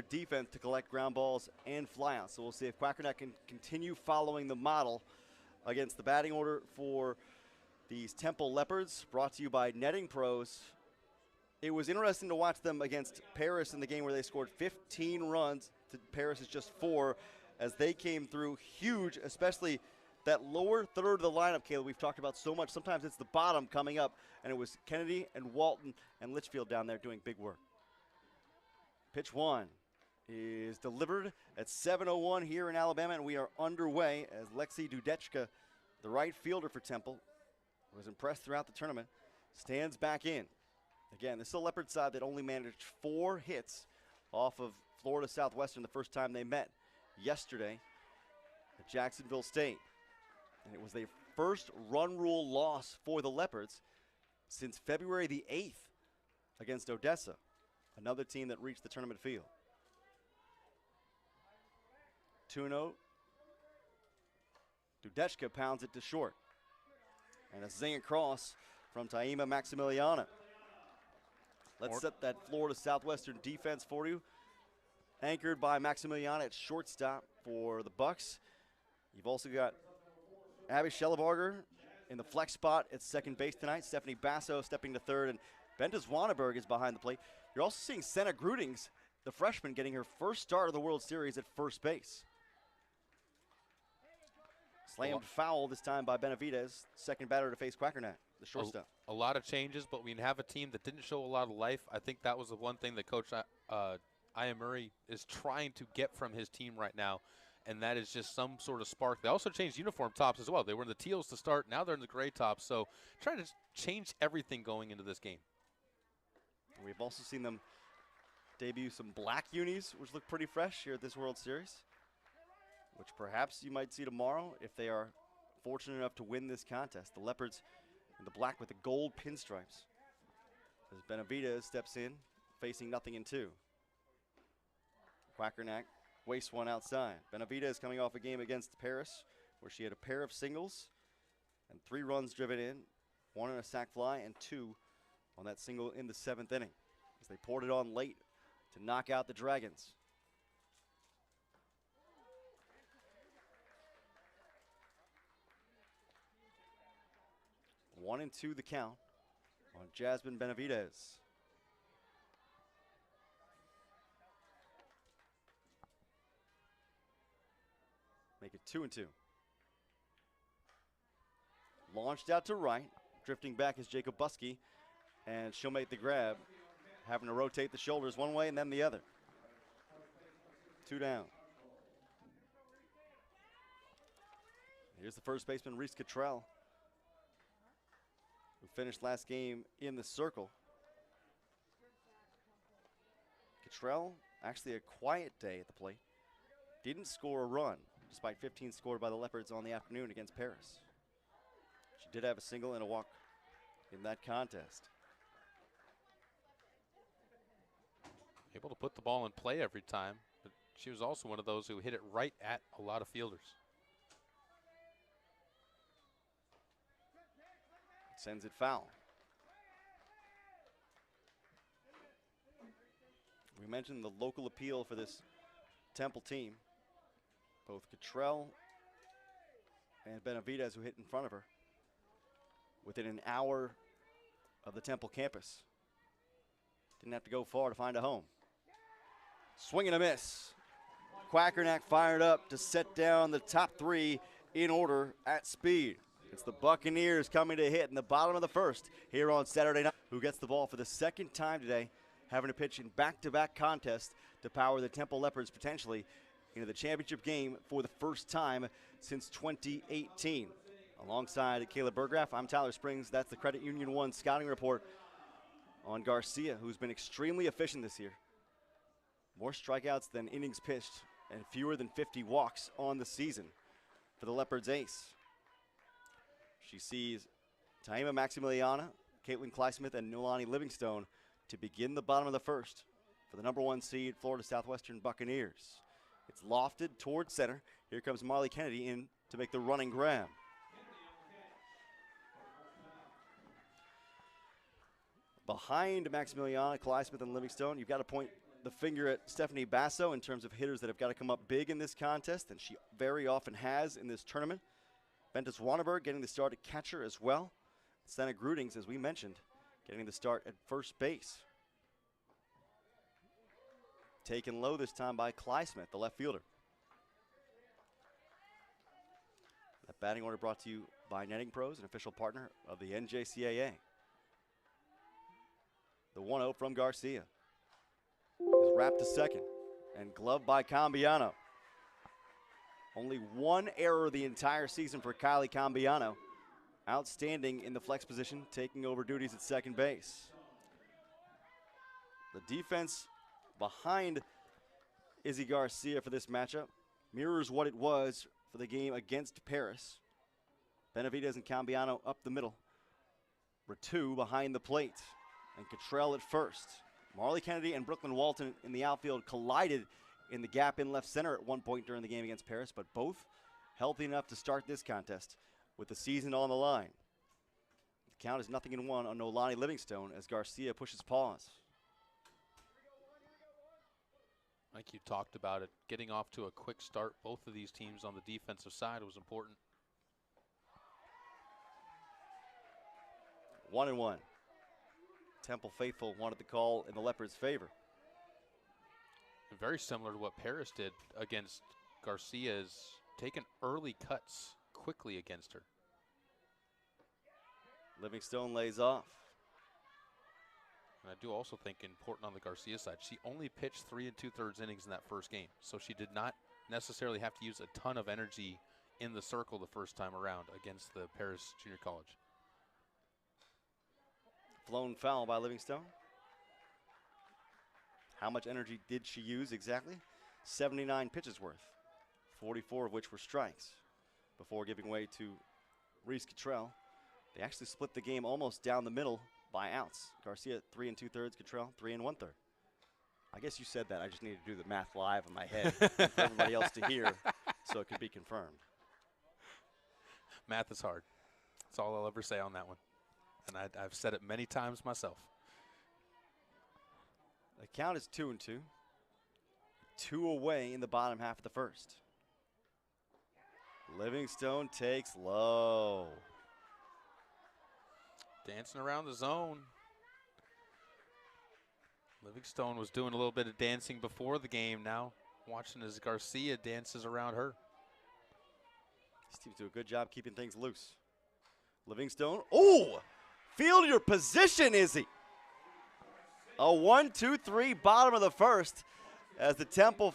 defense to collect ground balls and flyouts. So we'll see if Quackerneck can continue following the model against the batting order for these Temple Leopards, brought to you by Netting Pros. It was interesting to watch them against Paris in the game where they scored 15 runs to Paris' just 4 as they came through huge, especially that lower third of the lineup, Caleb, we've talked about so much. Sometimes it's the bottom coming up, and it was Kennedy and Walton and Litchfield down there doing big work. Pitch 1 is delivered at 7:01 here in Alabama, and we are underway as Lexi Dudechka, the right fielder for Temple, was impressed throughout the tournament, stands back in. Again, this is a Leopard side that only managed 4 hits off of Florida Southwestern the first time they met yesterday at Jacksonville State. And it was their first run rule loss for the Leopards since February the 8th against Odessa, another team that reached the tournament field. 2-0. Dudechka pounds it to short. And a zing across from Taima Maximiliana. Let's set that Florida Southwestern defense for you. Anchored by Maximiliana at shortstop for the Bucks. You've also got Abby Schellebarger in the flex spot at second base tonight. Stephanie Basso stepping to third, and Benda Zwanenberg is behind the plate. You're also seeing Senna Grudings, the freshman, getting her first start of the World Series at first base. Slammed foul this time by Benavidez, second batter to face Quackerneck, the shortstop. A lot of changes, but we have a team that didn't show a lot of life. I think that was the one thing that Coach Ian Murray is trying to get from his team right now, and that is just some sort of spark. They also changed uniform tops as well. They were in the teals to start. Now they're in the gray tops, so trying to change everything going into this game. We've also seen them debut some black unis, which look pretty fresh here at this World Series, which perhaps you might see tomorrow if they are fortunate enough to win this contest. The Leopards in the black with the gold pinstripes. As Benavidez steps in, facing 0-2. Quackerneck wastes one outside. Benavidez coming off a game against Paris where she had a pair of singles and 3 runs driven in, 1 on a sac fly and 2 on that single in the 7th inning as they poured it on late to knock out the Dragons. One and 2 the count on Jasmine Benavidez. Make it 2-2. Launched out to right. Drifting back is Jacob Buskey. And she'll make the grab. Having to rotate the shoulders one way and then the other. 2 down. Here's the first baseman, Reese Cottrell, who finished last game in the circle. Cottrell, actually a quiet day at the plate. Didn't score a run, despite 15 scored by the Leopards on the afternoon against Paris. She did have a single and a walk in that contest. Able to put the ball in play every time, but she was also one of those who hit it right at a lot of fielders. Sends it foul. We mentioned the local appeal for this Temple team. Both Cottrell and Benavidez, who hit in front of her, within an hour of the Temple campus. Didn't have to go far to find a home. Swing and a miss. Quackerneck fired up to set down the top 3 in order at speed. It's the Buccaneers coming to hit in the bottom of the first here on Saturday night, who gets the ball for the second time today, having to pitch in back-to-back contests to power the Temple Leopards potentially into the championship game for the first time since 2018. Alongside Caleb Burgraff, I'm Tyler Springs. That's the Credit Union 1 scouting report on Garcia, who's been extremely efficient this year. More strikeouts than innings pitched and fewer than 50 walks on the season for the Leopards ace. She sees Taima Maximiliana, Caitlin Kleismith, and Nolani Livingstone to begin the bottom of the first for the #1 seed Florida Southwestern Buccaneers. It's lofted toward center. Here comes Marley Kennedy in to make the running grab. Behind Maximiliana, Kleismith, and Livingstone, you've got a point the finger at Stephanie Basso in terms of hitters that have got to come up big in this contest, and she very often has in this tournament. Bente Zwanenberg getting the start at catcher as well. Senna Grudings, as we mentioned, getting the start at first base. Taken low this time by Kleismith, the left fielder. That batting order brought to you by Netting Pros, an official partner of the NJCAA. The 1-0 from Garcia is wrapped to second and gloved by Cambiano. Only one error the entire season for Kylie Cambiano. Outstanding in the flex position, taking over duties at second base. The defense behind Izzy Garcia for this matchup mirrors what it was for the game against Paris. Benavidez and Cambiano up the middle. Ratu behind the plate, and Cottrell at first. Marley Kennedy and Brooklyn Walton in the outfield collided in the gap in left center at one point during the game against Paris, but both healthy enough to start this contest with the season on the line. The count is 0-1 on Nolani Livingstone as Garcia pushes pause. Like you talked about it, getting off to a quick start, both of these teams on the defensive side was important. 1-1. Temple faithful wanted the call in the Leopards' favor. And very similar to what Paris did against Garcia's, taken early cuts quickly against her. Livingstone lays off. And I do also think important on the Garcia side, she only pitched 3 2/3 innings in that first game. So she did not necessarily have to use a ton of energy in the circle the first time around against the Paris Junior College. Flown foul by Livingstone. How much energy did she use exactly? 79 pitches worth, 44 of which were strikes, before giving way to Reese Cottrell. They actually split the game almost down the middle by outs. Garcia 3 2/3, Cottrell 3 1/3. I guess you said that. I just needed to do the math live in my head for everybody else to hear so it could be confirmed. Math is hard. That's all I'll ever say on that one. And I've said it many times myself. The count is 2-2. 2 away in the bottom half of the first. Livingstone takes low. Dancing around the zone. Livingstone was doing a little bit of dancing before the game. Now watching as Garcia dances around her. These teams do a good job keeping things loose. Livingstone. Oh! Field your position, Izzy. A 1-2-3 bottom of the first as the Temple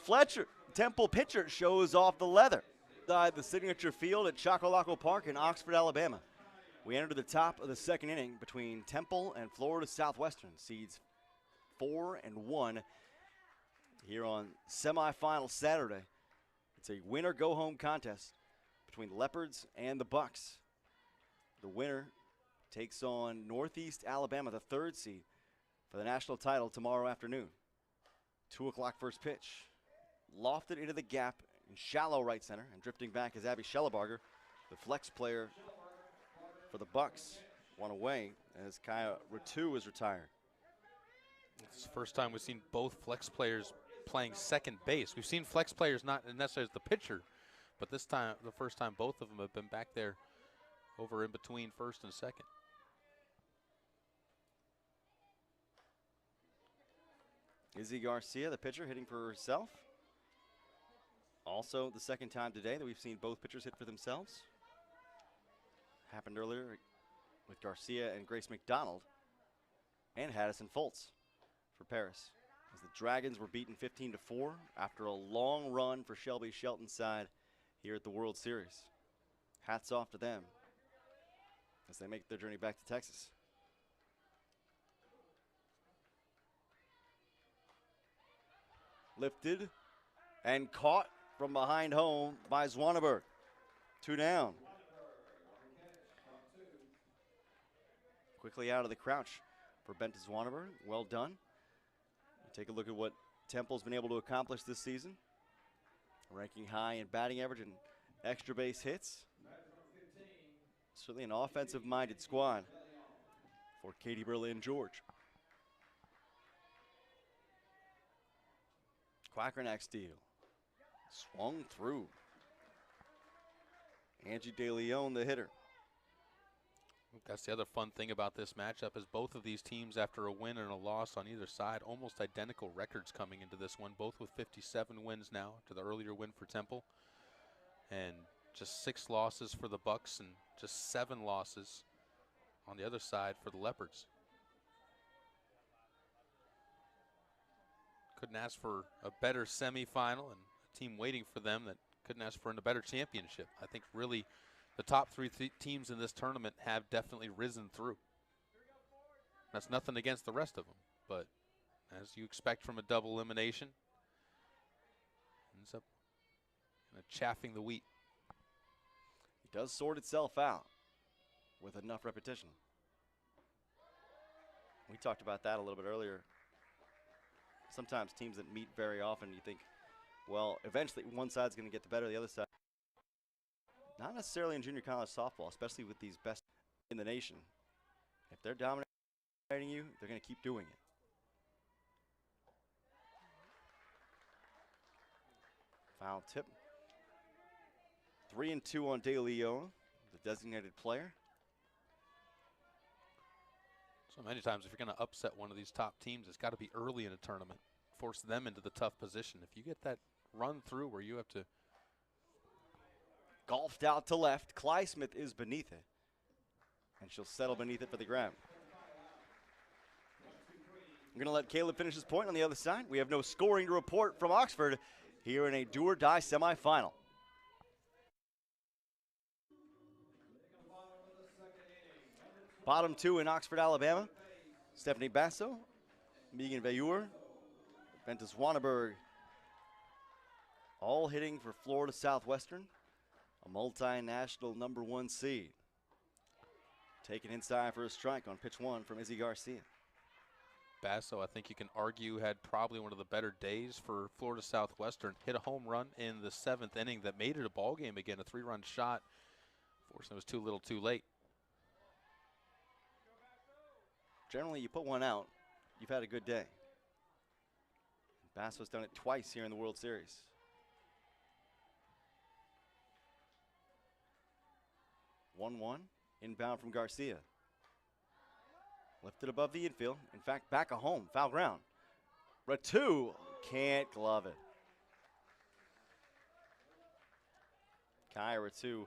pitcher shows off the leather. The signature field at Chocolaco Park in Oxford, Alabama. We enter the top of the second inning between Temple and Florida Southwestern. Seeds 4 and 1 here on semifinal Saturday. It's a winner-go-home contest between the Leopards and the Bucks. The winner takes on Northeast Alabama, the 3rd seed, for the national title tomorrow afternoon. 2 o'clock first pitch. Lofted into the gap in shallow right center, and drifting back is Abby Schellebarger, the flex player for the Bucks. One away as Kaya Ratu is retired. It's the first time we've seen both flex players playing second base. We've seen flex players not necessarily as the pitcher, but this time, the first time both of them have been back there over in between first and second. Izzy Garcia, the pitcher, hitting for herself. Also the second time today that we've seen both pitchers hit for themselves. Happened earlier with Garcia and Grace McDonald and Haddison Fultz for Paris, as the Dragons were beaten 15-4 after a long run for Shelby Shelton's side here at the World Series. Hats off to them as they make their journey back to Texas. Lifted and caught from behind home by Zwanenberg. 2 down. Quickly out of the crouch for Bente Zwanenberg. Well done. Take a look at what Temple's been able to accomplish this season. Ranking high in batting average and extra base hits. Certainly an offensive-minded squad for Katie Berlin George. Quackernack steal. Swung through. Angie De Leon, the hitter. That's the other fun thing about this matchup is both of these teams, after a win and a loss on either side, almost identical records coming into this one, both with 57 wins now to the earlier win for Temple. And just 6 losses for the Bucks and just 7 losses on the other side for the Leopards. Couldn't ask for a better semifinal and a team waiting for them that couldn't ask for a better championship. I think really the top 3 teams in this tournament have definitely risen through. That's nothing against the rest of them, but as you expect from a double elimination, ends up chaffing the wheat. It does sort itself out with enough repetition. We talked about that a little bit earlier. Sometimes teams that meet very often, you think, well, eventually one side's going to get the better of the other side. Not necessarily in junior college softball, especially with these best in the nation. If they're dominating you, they're going to keep doing it. Foul tip. 3-2 on De Leon, the designated player. So many times if you're going to upset one of these top teams, it's got to be early in a tournament. Force them into the tough position. If you get that run through where you have to. Golfed out to left. Cly Smith is beneath it. And she'll settle beneath it for the grab. I'm going to let Caleb finish his point on the other side. We have no scoring to report from Oxford here in a do-or-die semifinal. Bottom 2 in Oxford, Alabama. Stephanie Basso, Megan Veilleur, Ventus Wanneberg, all hitting for Florida Southwestern, a multinational #1 seed. Taken inside for a strike on pitch 1 from Izzy Garcia. Basso, I think you can argue, had probably one of the better days for Florida Southwestern. Hit a home run in the 7th inning that made it a ball game again, a 3-run shot. Fortunately, it was too little too late. Generally, you put one out, you've had a good day. Basso's done it twice here in the World Series. One, inbound from Garcia. Lifted above the infield. In fact, back a home, foul ground. Ratu can't glove it. Kai Ratu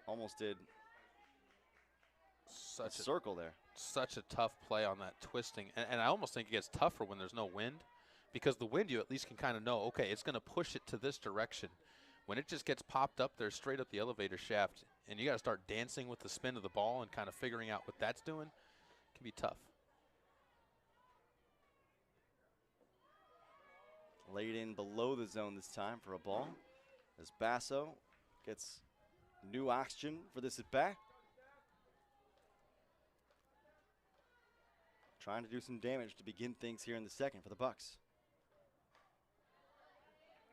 almost did a circle there. Such a tough play on that twisting. And I almost think it gets tougher when there's no wind, because the wind you at least can kind of know, okay, it's going to push it to this direction. When it just gets popped up there straight up the elevator shaft, and you got to start dancing with the spin of the ball and kind of figuring out what that's doing, it can be tough. Laid in below the zone this time for a ball, as Basso gets new oxygen for this at bat. Trying to do some damage to begin things here in the second for the Bucks.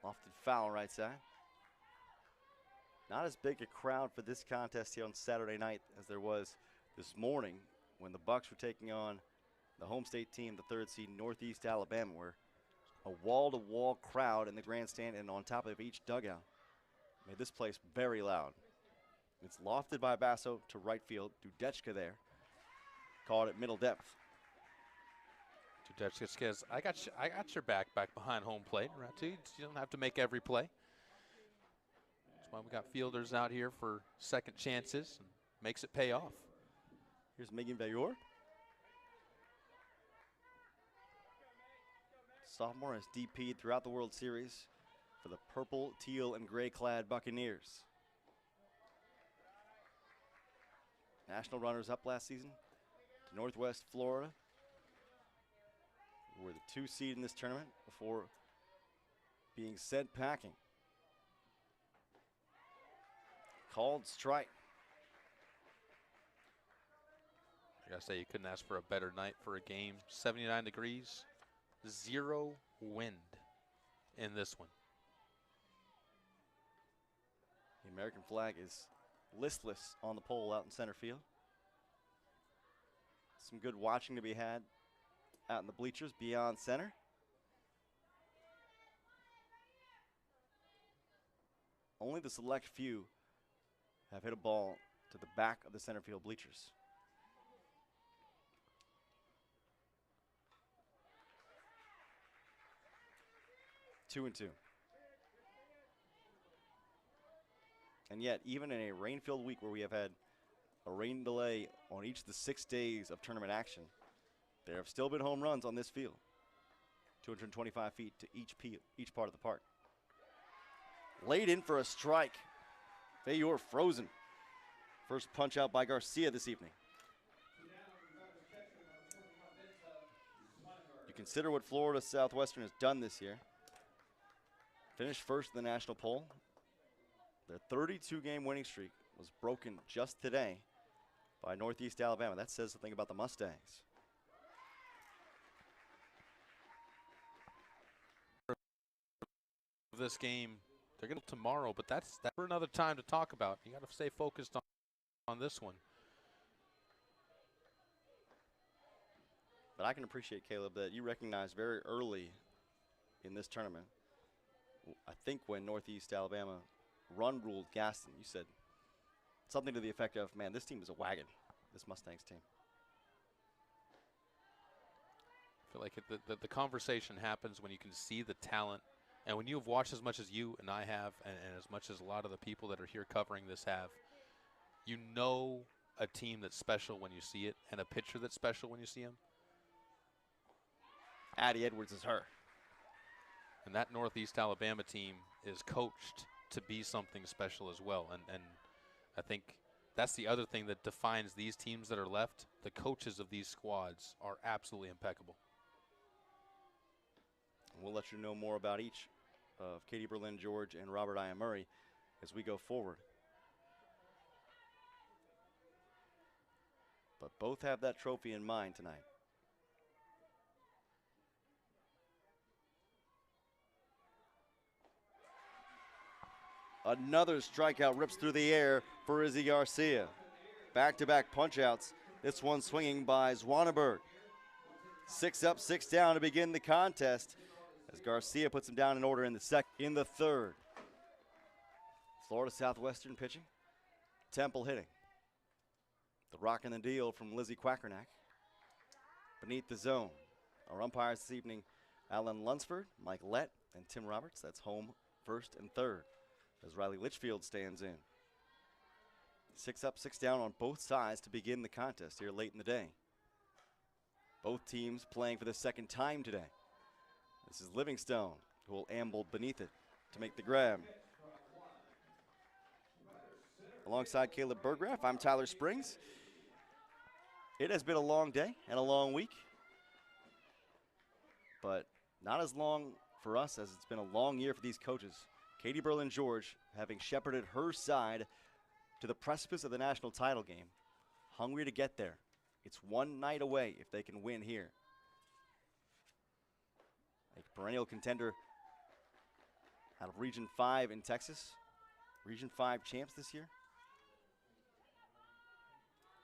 Lofted foul right side. Not as big a crowd for this contest here on Saturday night as there was this morning when the Bucks were taking on the home state team, the 3rd seed Northeast Alabama, where a wall-to-wall crowd in the grandstand and on top of each dugout made this place very loud. It's lofted by Basso to right field. Dudechka there caught it middle depth. Dudechka says, I got your back behind home plate, Ratu. You don't have to make every play. That's why we got fielders out here for second chances, and makes it pay off. Here's Megan Veilleur. Sophomore has DP'd throughout the World Series for the purple, teal, and gray-clad Buccaneers. National runners-up last season to Northwest Florida. Were the 2 seed in this tournament before being sent packing. Called strike. I gotta say, you couldn't ask for a better night for a game. 79 degrees, 0 wind in this one. The American flag is listless on the pole out in center field. Some good watching to be had out in the bleachers beyond center. only the select few have hit a ball to the back of the center field bleachers. Two and two. And yet, even in a rain-filled week where we have had a rain delay on each of the 6 days of tournament action, there have still been home runs on this field. 225 feet to each part of the park. Laid in for a strike. Fayor frozen. First punch out by Garcia this evening. You consider what Florida Southwestern has done this year. Finished first in the national poll. Their 32-game winning streak was broken just today by Northeast Alabama. That says something about the Mustangs. This game, they're going to tomorrow, but that's for another time to talk about. You got to stay focused on this one. But I can appreciate, Caleb, that you recognized very early in this tournament, I think when Northeast Alabama run ruled Gaston, you said something to the effect of, man, this team is a wagon, this Mustangs team. I feel like the conversation happens when you can see the talent. And when you have watched as much as you and I have, and as much as a lot of the people that are here covering this have, you know a team that's special when you see it, and a pitcher that's special when you see him. Addie Edwards is her. And that Northeast Alabama team is coached to be something special as well. And I think that's the other thing that defines these teams that are left. The coaches of these squads are absolutely impeccable. We'll let you know more about each of Katie Berlin George and Robert I. Murray as we go forward. But both have that trophy in mind tonight. Another strikeout rips through the air for Izzy Garcia. Back-to-back punch-outs. This one swinging by Zwanenberg. 6 up, 6 down to begin the contest as Garcia puts him down in order in the third. Florida Southwestern pitching. Temple hitting. The rock and the deal from Lizzie Quackernack. Beneath the zone. Our umpires this evening, Alan Lunsford, Mike Lett, and Tim Roberts. That's home, first, and third as Riley Litchfield stands in. 6 up, 6 down on both sides to begin the contest here late in the day. Both teams playing for the second time today. This is Livingstone, who will amble beneath it to make the grab. Alongside Caleb Burgraff, I'm Tyler Springs. It has been a long day and a long week, but not as long for us as it's been a long year for these coaches. Katie Berlin George having shepherded her side to the precipice of the national title game, hungry to get there. It's one night away if they can win here. A perennial contender out of Region 5 in Texas. Region 5 champs this year.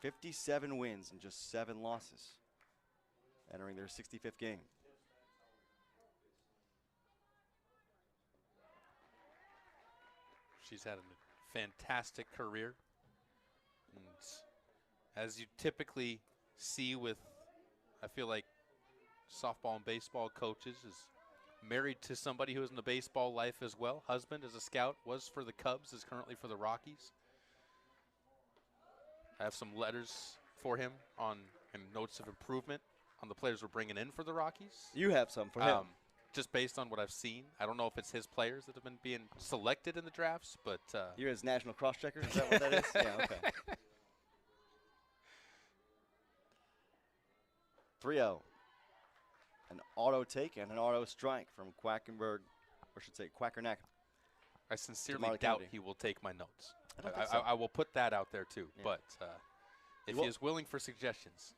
57 wins and just 7 losses, entering their 65th game. She's had a fantastic career. And as you typically see with, I feel like, softball and baseball coaches, is married to somebody who is in the baseball life as well. Husband is a scout, was for the Cubs, is currently for the Rockies. I have some letters for him on and notes of improvement on the players we're bringing in for the Rockies. You have some for him. Just based on what I've seen. I don't know if it's his players that have been being selected in the drafts, but you're his national cross-checker? Is that what that is? Yeah, okay. 3-0. An auto take and an auto strike from Quackenberg, or I should say Quackernack. I sincerely doubt he will take my notes. I will put that out there too. Yeah. But if he is willing for suggestions.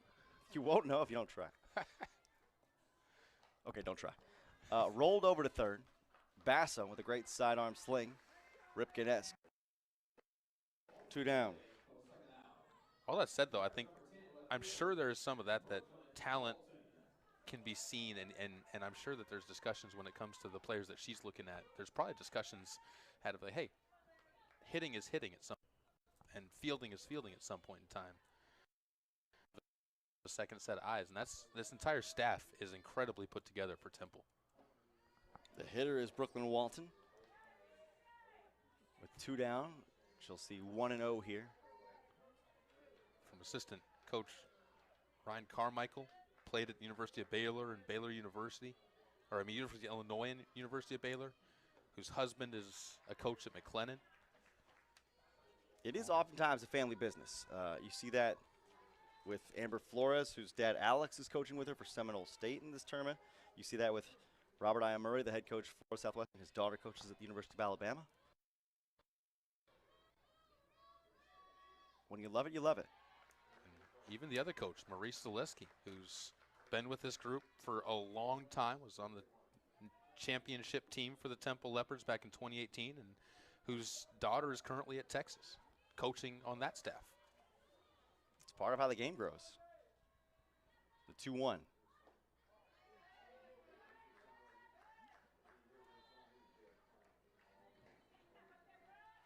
You won't know if you don't try. Okay, don't try. Rolled over to third. Basso with a great sidearm sling. Ripken-esque. 2 down. All that said, though, I'm sure there's some of that talent can be seen, and I'm sure that there's discussions when it comes to the players that she's looking at. There's probably discussions had of like, hey, hitting is hitting at some, and fielding is fielding at some point in time. The second set of eyes, and this entire staff is incredibly put together for Temple. The hitter is Brooklyn Walton. With 2 down, she'll see 1-0 here. From assistant coach Ryan Carmichael, played at the University of Baylor and Baylor University, University of Illinois and University of Baylor, whose husband is a coach at McLennan. It is oftentimes a family business. You see that with Amber Flores, whose dad Alex is coaching with her for Seminole State in this tournament. You see that with Robert I. Murray, the head coach for Southwestern. His daughter coaches at the University of Alabama. When you love it, you love it. And even the other coach, Maurice Zaleski, who's been with this group for a long time, was on the championship team for the Temple Leopards back in 2018, and whose daughter is currently at Texas, coaching on that staff. It's part of how the game grows. The 2-1.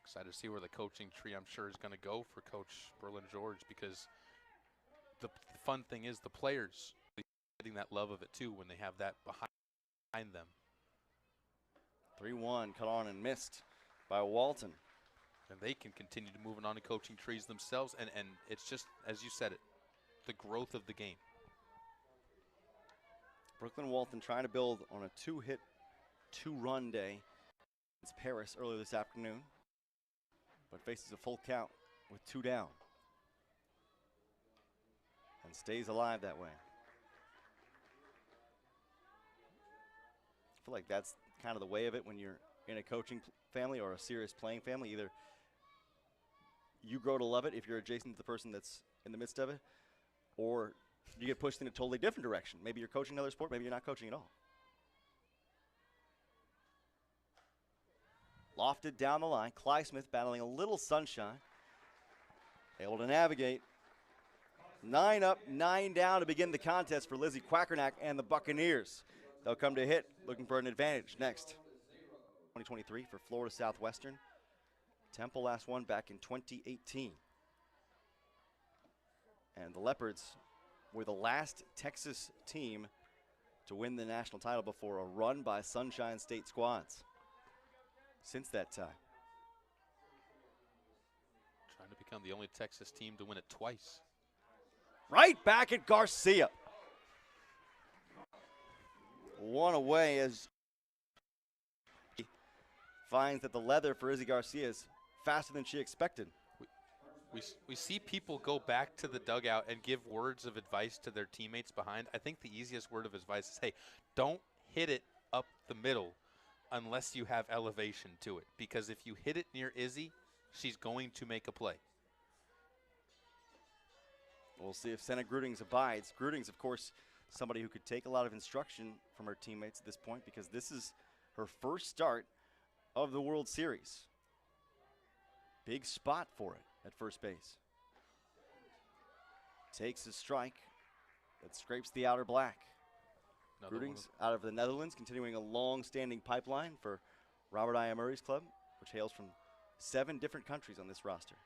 Excited to see where the coaching tree, I'm sure, is going to go for Coach Berlin George, because the fun thing is the players getting that love of it too when they have that behind them. 3-1, cut on and missed by Walton. And they can continue to move on to coaching trees themselves, and it's just, as you said it, the growth of the game. Brooklyn Walton trying to build on a 2-hit, 2-run day. It's Paris earlier this afternoon, but faces a full count with 2 down and stays alive that way. I feel like that's kind of the way of it when you're in a coaching family or a serious playing family. Either you grow to love it if you're adjacent to the person that's in the midst of it, or you get pushed in a totally different direction. Maybe you're coaching another sport, maybe you're not coaching at all. Lofted down the line. Cly Smith battling a little sunshine. Able to navigate. 9 up, 9 down to begin the contest for Lizzie Quackernack and the Buccaneers. They'll come to hit, looking for an advantage next. 2023 for Florida Southwestern. Temple last won back in 2018. And the Leopards were the last Texas team to win the national title before a run by Sunshine State squads. Since that time. Trying to become the only Texas team to win it twice. Right back at Garcia. One away as he finds that the leather for Izzy Garcia is faster than she expected. We see people go back to the dugout and give words of advice to their teammates behind. I think the easiest word of advice is, hey, don't hit it up the middle unless you have elevation to it. Because if you hit it near Izzy, she's going to make a play. We'll see if Senna Grudings abides. Grudings, of course, somebody who could take a lot of instruction from her teammates at this point, because this is her first start of the World Series. Big spot for it at first base. Takes a strike that scrapes the outer black. Grudings out of the Netherlands, continuing a long-standing pipeline for Robert I. Murray's club, which hails from 7 different countries on this roster.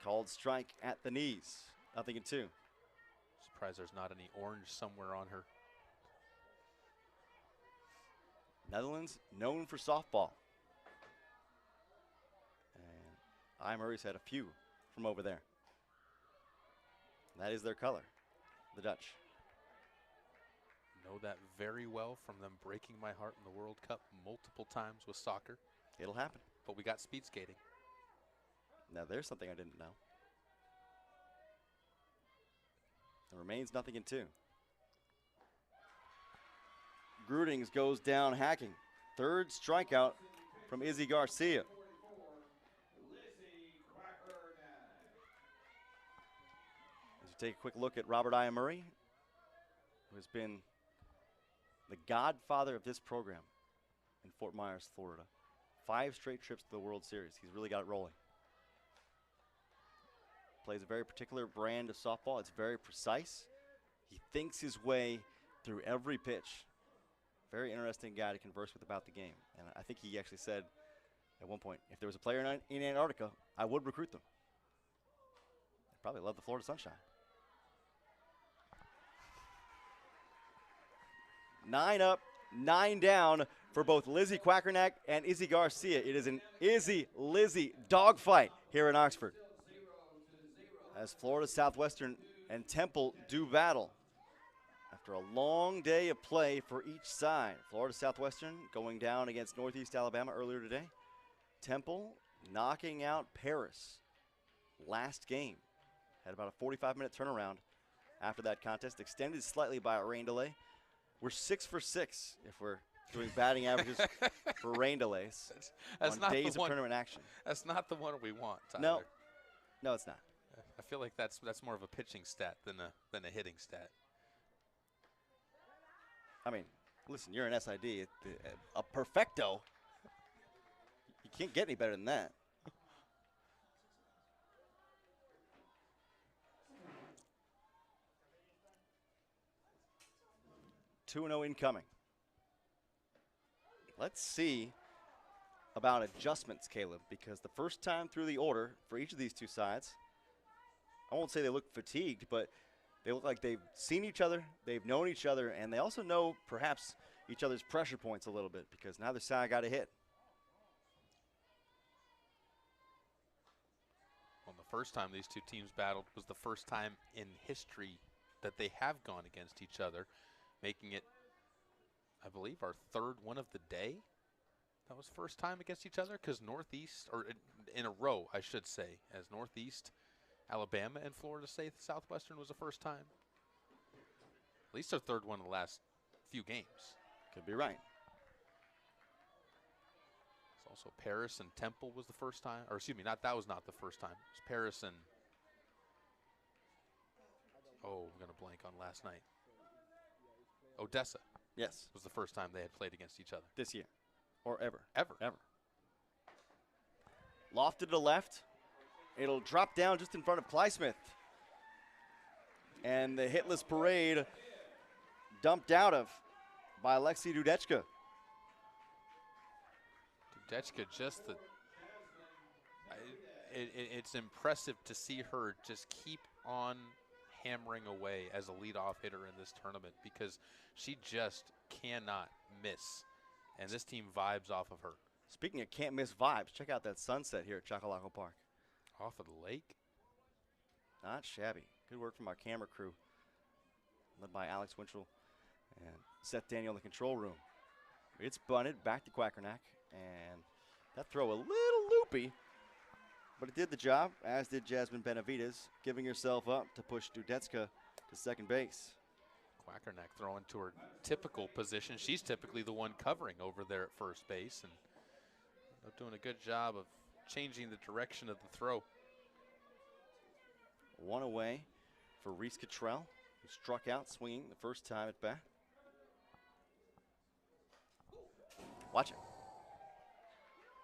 Called strike at the knees. 0-2. Surprised there's not any orange somewhere on her. Netherlands known for softball. And I. Murray's had a few from over there. That is their color, the Dutch. Know that very well from them breaking my heart in the World Cup multiple times with soccer. It'll happen. But we got speed skating. Now there's something I didn't know. It remains 0-2. Grudings goes down hacking. 3rd strikeout from Izzy Garcia. As you take a quick look at Robert I. Murray, who has been the godfather of this program in Fort Myers, Florida. 5 straight trips to the World Series. He's really got it rolling. Plays a very particular brand of softball. It's very precise. He thinks his way through every pitch. Very interesting guy to converse with about the game. And I think he actually said at one point, if there was a player in Antarctica, I would recruit them. I'd probably love the Florida Sunshine. 9 up, 9 down for both Lizzie Quackernack and Izzy Garcia. It is an Izzy-Lizzy dogfight here in Oxford, as Florida Southwestern and Temple do battle after a long day of play for each side. Florida Southwestern going down against Northeast Alabama earlier today. Temple knocking out Paris last game. Had about a 45-minute turnaround after that contest, extended slightly by a rain delay. We're 6 for 6 if we're doing batting averages for rain delays that's on not days the of one, tournament action. That's not the one we want, Tyler. No, it's not. I feel like that's more of a pitching stat than a hitting stat. I mean, listen, you're an SID. A perfecto. You can't get any better than that. 2-0 incoming. Let's see about adjustments, Caleb, because the first time through the order for each of these two sides, I won't say they look fatigued, but they look like they've seen each other, they've known each other, and they also know perhaps each other's pressure points a little bit because neither side got a hit. Well, the first time these two teams battled was the first time in history that they have gone against each other, making it, I believe, our third one of the day. That was first time against each other because Northeast, or in a row, I should say, as Northeast, Alabama, and Florida State Southwestern was the first time. At least our third one in the last few games. Could be right. It's also Paris and Temple was the first time, or excuse me, that was not the first time. It was Paris and, oh, I'm going to blank on last night. Odessa. Yes. Was the first time they had played against each other. This year. Or ever. Ever. Lofted to the left. It'll drop down just in front of Clysmith. And the hitless parade dumped out of by Alexi Dudechka. Dudechka, just the, it's impressive to see her just keep on hammering away as a leadoff hitter in this tournament because she just cannot miss. And this team vibes off of her. Speaking of can't miss vibes, check out that sunset here at Chocolaco Park. Off of the lake. Not shabby. Good work from our camera crew, led by Alex Winchell and Seth Daniel in the control room. It's bunted back to Quackernack, and that throw a little loopy, but it did the job, as did Jasmine Benavides, giving herself up to push Dudecka to second base. Quackernack throwing to her typical position. She's typically the one covering over there at first base, and doing a good job of changing the direction of the throw. One away for Reese Cottrell, who struck out swinging the first time at bat. Watch it.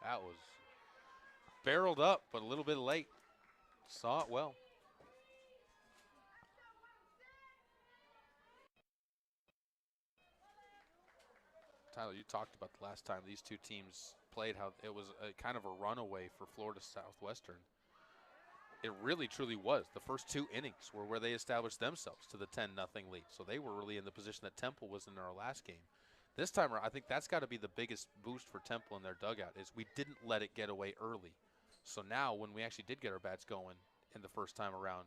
That was barreled up, but a little bit late. Saw it well. Tyler, you talked about the last time these two teams played, how it was a kind of a runaway for Florida Southwestern. It really, truly was. The first two innings were where they established themselves to the 10-0 lead. So they were really in the position that Temple was in our last game. This time around, I think that's got to be the biggest boost for Temple in their dugout is we didn't let it get away early. So now when we actually did get our bats going in the first time around,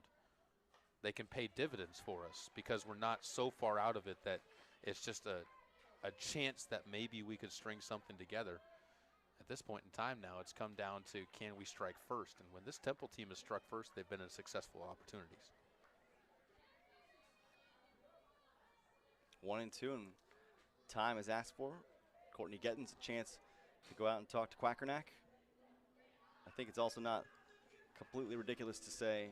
they can pay dividends for us because we're not so far out of it that it's just a chance that maybe we could string something together. At this point in time now, it's come down to can we strike first? And when this Temple team has struck first, they've been in successful opportunities. 1-2, and time is asked for. Courtney Gettins a chance to go out and talk to Quackernack. I think it's also not completely ridiculous to say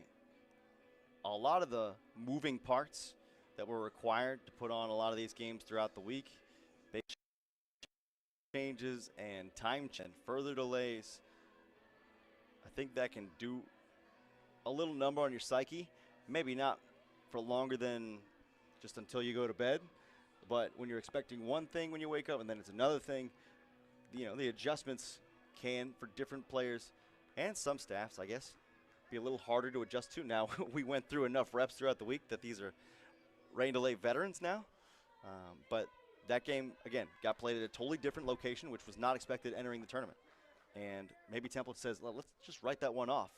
a lot of the moving parts that were required to put on a lot of these games throughout the week, changes and time and further delays, I think that can do a little number on your psyche. Maybe not for longer than just until you go to bed, But when you're expecting one thing when you wake up and then it's another thing, the adjustments can, for different players and some staffs, I guess, be a little harder to adjust to. Now, we went through enough reps throughout the week that these are rain delay veterans now. But that game, again, got played at a totally different location, which was not expected entering the tournament. And maybe Temple says, well, let's just write that one off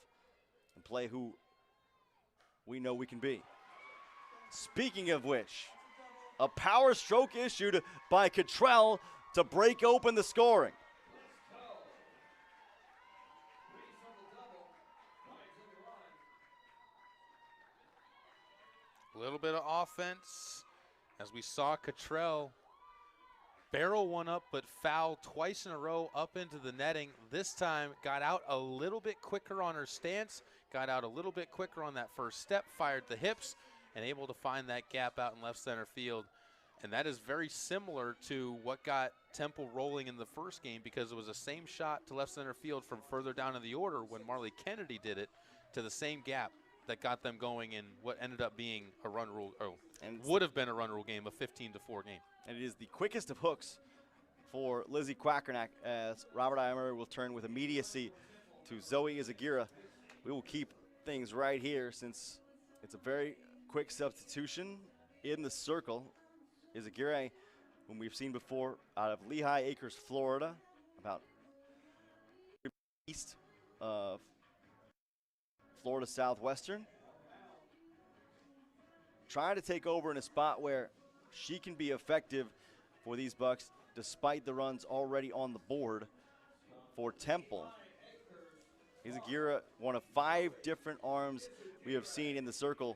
and play who we know we can be. Speaking of which, a power stroke issued by Cottrell to break open the scoring. A little bit of offense as we saw Cottrell barrel one up, but foul twice in a row up into the netting. This time got out a little bit quicker on her stance, got out a little bit quicker on that first step, fired the hips, and able to find that gap out in left center field. And that is very similar to what got Temple rolling in the first game, because it was the same shot to left center field from further down in the order when Marley Kennedy did it, to the same gap that got them going in what ended up being a run rule, and would have been a run rule game, a 15-4 game. And it is the quickest of hooks for Lizzie Quackernack, as Robert Emery will turn with immediacy to Zoe Izagira. We will keep things right here since it's a very quick substitution in the circle. Izagira, whom we've seen before, out of Lehigh Acres, Florida, about east of Florida Southwestern. Trying to take over in a spot where she can be effective for these Bucks, despite the runs already on the board for Temple. Izagira, one of 5 different arms we have seen in the circle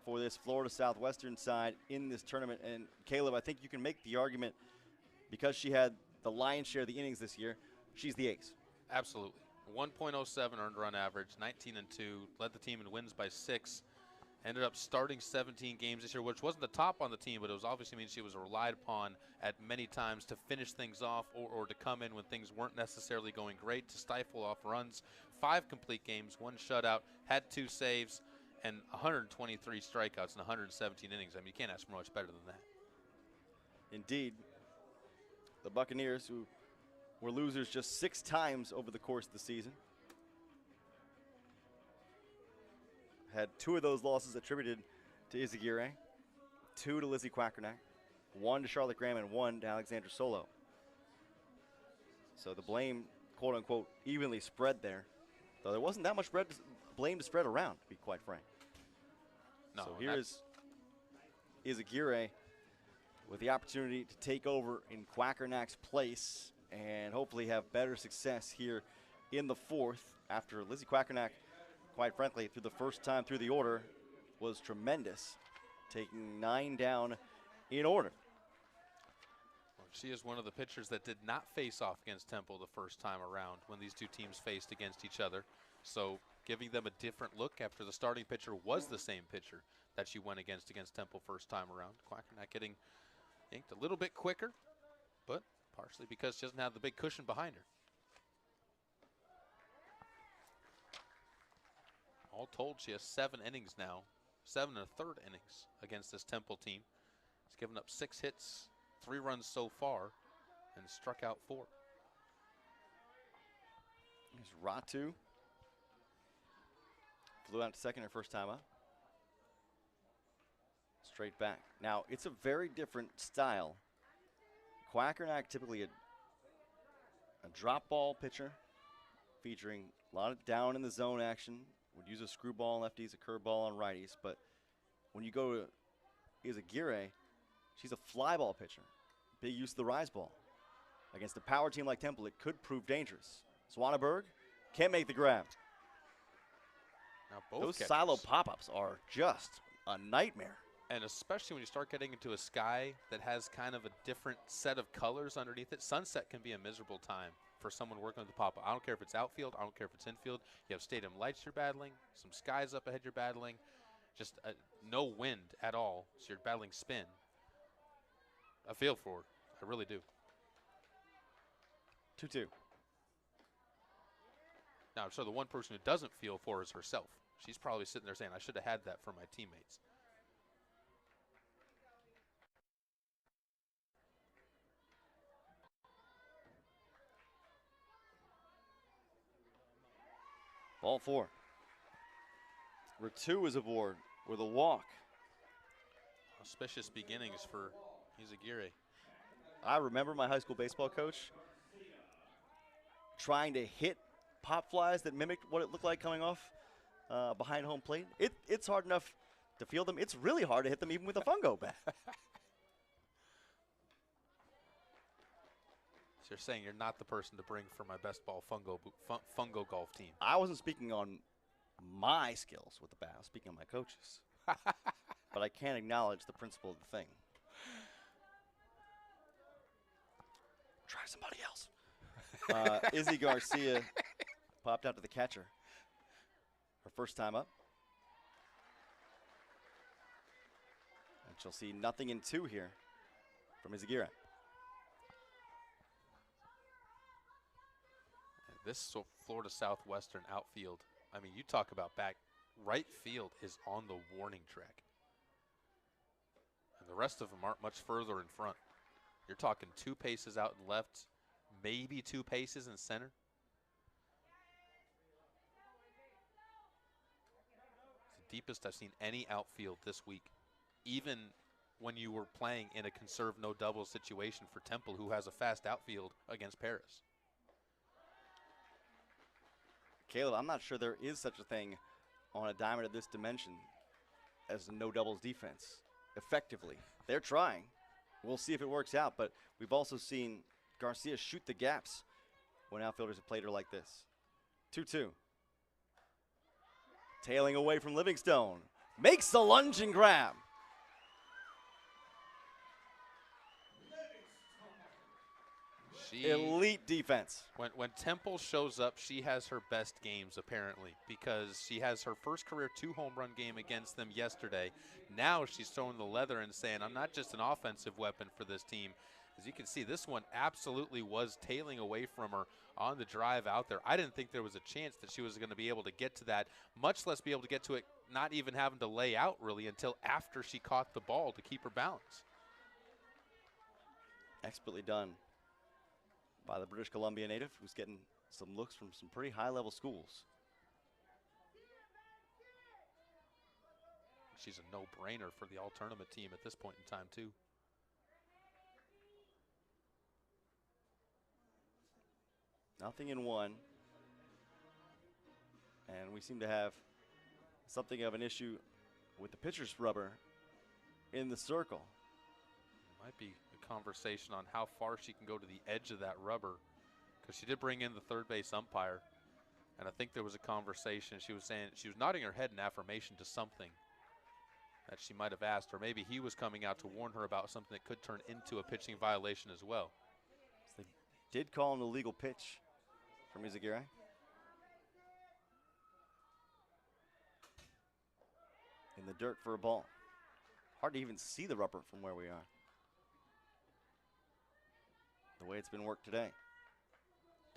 for this Florida Southwestern side in this tournament. And Caleb, I think you can make the argument, because she had the lion's share of the innings this year, she's the ace. Absolutely. 1.07 earned run average, 19-2, led the team in wins by 6. Ended up starting 17 games this year, which wasn't the top on the team, but it was obviously means she was relied upon at many times to finish things off, or to come in when things weren't necessarily going great, to stifle off runs. 5 complete games, 1 shutout, had 2 saves, and 123 strikeouts in 117 innings. I mean, you can't ask for much better than that. Indeed. The Buccaneers, who were losers just 6 times over the course of the season, had 2 of those losses attributed to Izagira, 2 to Lizzie Quackernack, 1 to Charlotte Graham, and 1 to Alexandra Solo. So the blame, quote unquote, evenly spread there, though there wasn't that much blame to spread around, to be quite frank. No, so here's Izagira with the opportunity to take over in Quackernack's place and hopefully have better success here in the 4th, after Lizzie Quackernack, quite frankly, through the first time through the order, was tremendous, taking 9 down in order. Well, she is one of the pitchers that did not face off against Temple the first time around when these 2 teams faced against each other. So giving them a different look after the starting pitcher was the same pitcher that she went against Temple first time around. Quackernack getting inked a little bit quicker, but partially because she doesn't have the big cushion behind her. All told, she has 7 innings now, 7 1/3 innings against this Temple team. She's given up 6 hits, 3 runs so far, and struck out 4. Here's Ratu. Flew out to second her first time up. Straight back. Now, it's a very different style. Quackernack, typically a drop ball pitcher, featuring a lot of down in the zone action. Would use a screwball on lefties, a curveball on righties. But when you go to Izagira, she's a fly ball pitcher. Big use of the rise ball. Against a power team like Temple, it could prove dangerous. Swanenberg can't make the grab. Now both those catchers, silo pop-ups are just a nightmare. And especially when you start getting into a sky that has kind of a different set of colors underneath it. Sunset can be a miserable time for someone working with the pop-up. I don't care if it's outfield, I don't care if it's infield. You have stadium lights you're battling, some skies up ahead you're battling, just no wind at all, so you're battling spin. I feel for it, I really do. 2-2. Now, so the one person who doesn't feel for is herself. She's probably sitting there saying, I should have had that for my teammates. Ball 4. Ratu is aboard with a walk. Auspicious beginnings for Izagiri. I remember my high school baseball coach trying to hit pop flies that mimicked what it looked like coming off behind home plate. It's hard enough to field them. It's really hard to hit them even with a fungo bat. So you're saying you're not the person to bring for my best ball fungo golf team. I wasn't speaking on my skills with the bat. I was speaking on my coaches. But I can't acknowledge the principle of the thing. Try somebody else. Izzy Garcia popped out to the catcher. Her first time up. And she'll see nothing in 2 here from Izagiri. This Florida Southwestern outfield, I mean, you talk about back. Right field is on the warning track. And the rest of them aren't much further in front. You're talking 2 paces out and left, maybe 2 paces in center. It's the deepest I've seen any outfield this week, even when you were playing in a conserve no double situation for Temple, who has a fast outfield against Paris. Caleb, I'm not sure there is such a thing on a diamond of this dimension as a no doubles defense effectively. They're trying. We'll see if it works out, but we've also seen Garcia shoot the gaps when outfielders have played her like this. 2-2. Tailing away from Livingstone. Makes the lunge and grab. Elite defense. When Temple shows up, she has her best games, apparently, because she has her first career 2-home run game against them yesterday. Now she's throwing the leather and saying, I'm not just an offensive weapon for this team. As you can see, this one absolutely was tailing away from her on the drive out there. I didn't think there was a chance that she was going to be able to get to that, much less be able to get to it, not even having to lay out really until after she caught the ball to keep her balance. Expertly done by the British Columbia native, who's getting some looks from some pretty high-level schools. She's a no-brainer for the all-tournament team at this point in time, too. Nothing in 1. And we seem to have something of an issue with the pitcher's rubber in the circle. Might be a conversation on how far she can go to the edge of that rubber, because she did bring in the third base umpire, and I think there was a conversation. She was saying, she was nodding her head in affirmation to something that she might have asked, or maybe he was coming out to warn her about something that could turn into a pitching violation as well. So they did call an illegal pitch from Izagiri. In the dirt for a ball. Hard to even see the rubber from where we are. The way it's been worked today.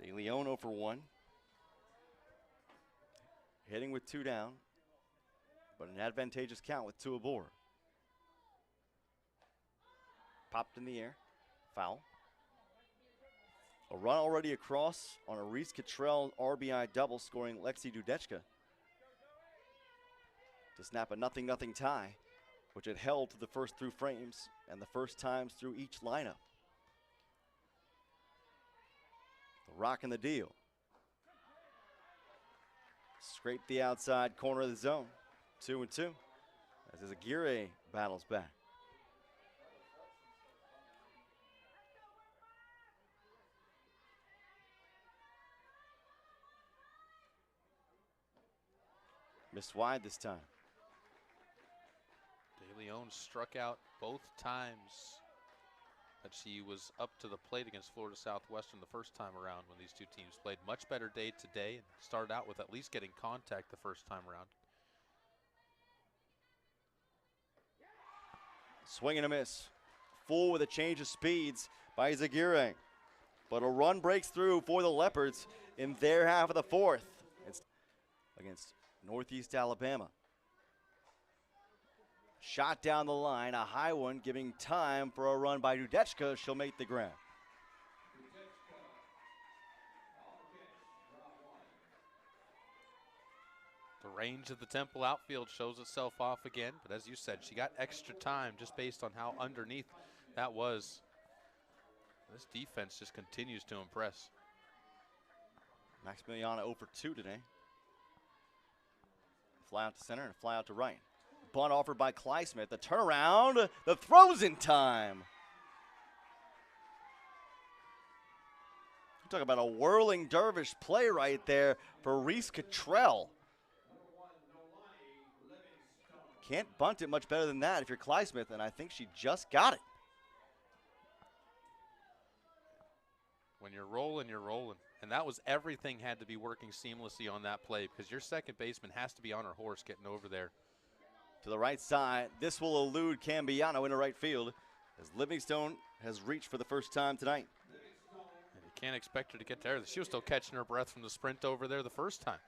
De Leon 0 for 1. Hitting with 2 down, but an advantageous count with 2 aboard. Popped in the air. Foul. A run already across on a Reese Cottrell RBI double, scoring Lexi Dudechka to snap a 0-0 tie, which had held to the first 3 frames and the first times through each lineup. The rock in the deal. Scrape the outside corner of the zone. 2-2 as Izagiri battles back. Missed wide this time. De Leon struck out both times that she was up to the plate against Florida Southwestern the first time around when these two teams played. Much better day today and started out with at least getting contact the first time around. Swing and a miss. Full with a change of speeds by Izagiri. But a run breaks through for the Leopards in their half of the 4th. It's against Northeast Alabama. Shot down the line, a high one, giving time for a run by Dudechka. She'll make the grab. The range of the Temple outfield shows itself off again, but as you said, she got extra time just based on how underneath that was. This defense just continues to impress. Maximiliana 0 for 2 today. Fly out to center and a fly out to right. Bunt offered by Clysmith. The turnaround, the throw's in time. Talk about a whirling dervish play right there for Reese Cottrell. Can't bunt it much better than that if you're Clysmith, and I think she just got it. When you're rolling, you're rolling. And that was everything had to be working seamlessly on that play because your second baseman has to be on her horse getting over there. To the right side, this will elude Cambiano into right field as Livingstone has reached for the first time tonight. And you can't expect her to get there. She was still catching her breath from the sprint over there the first time.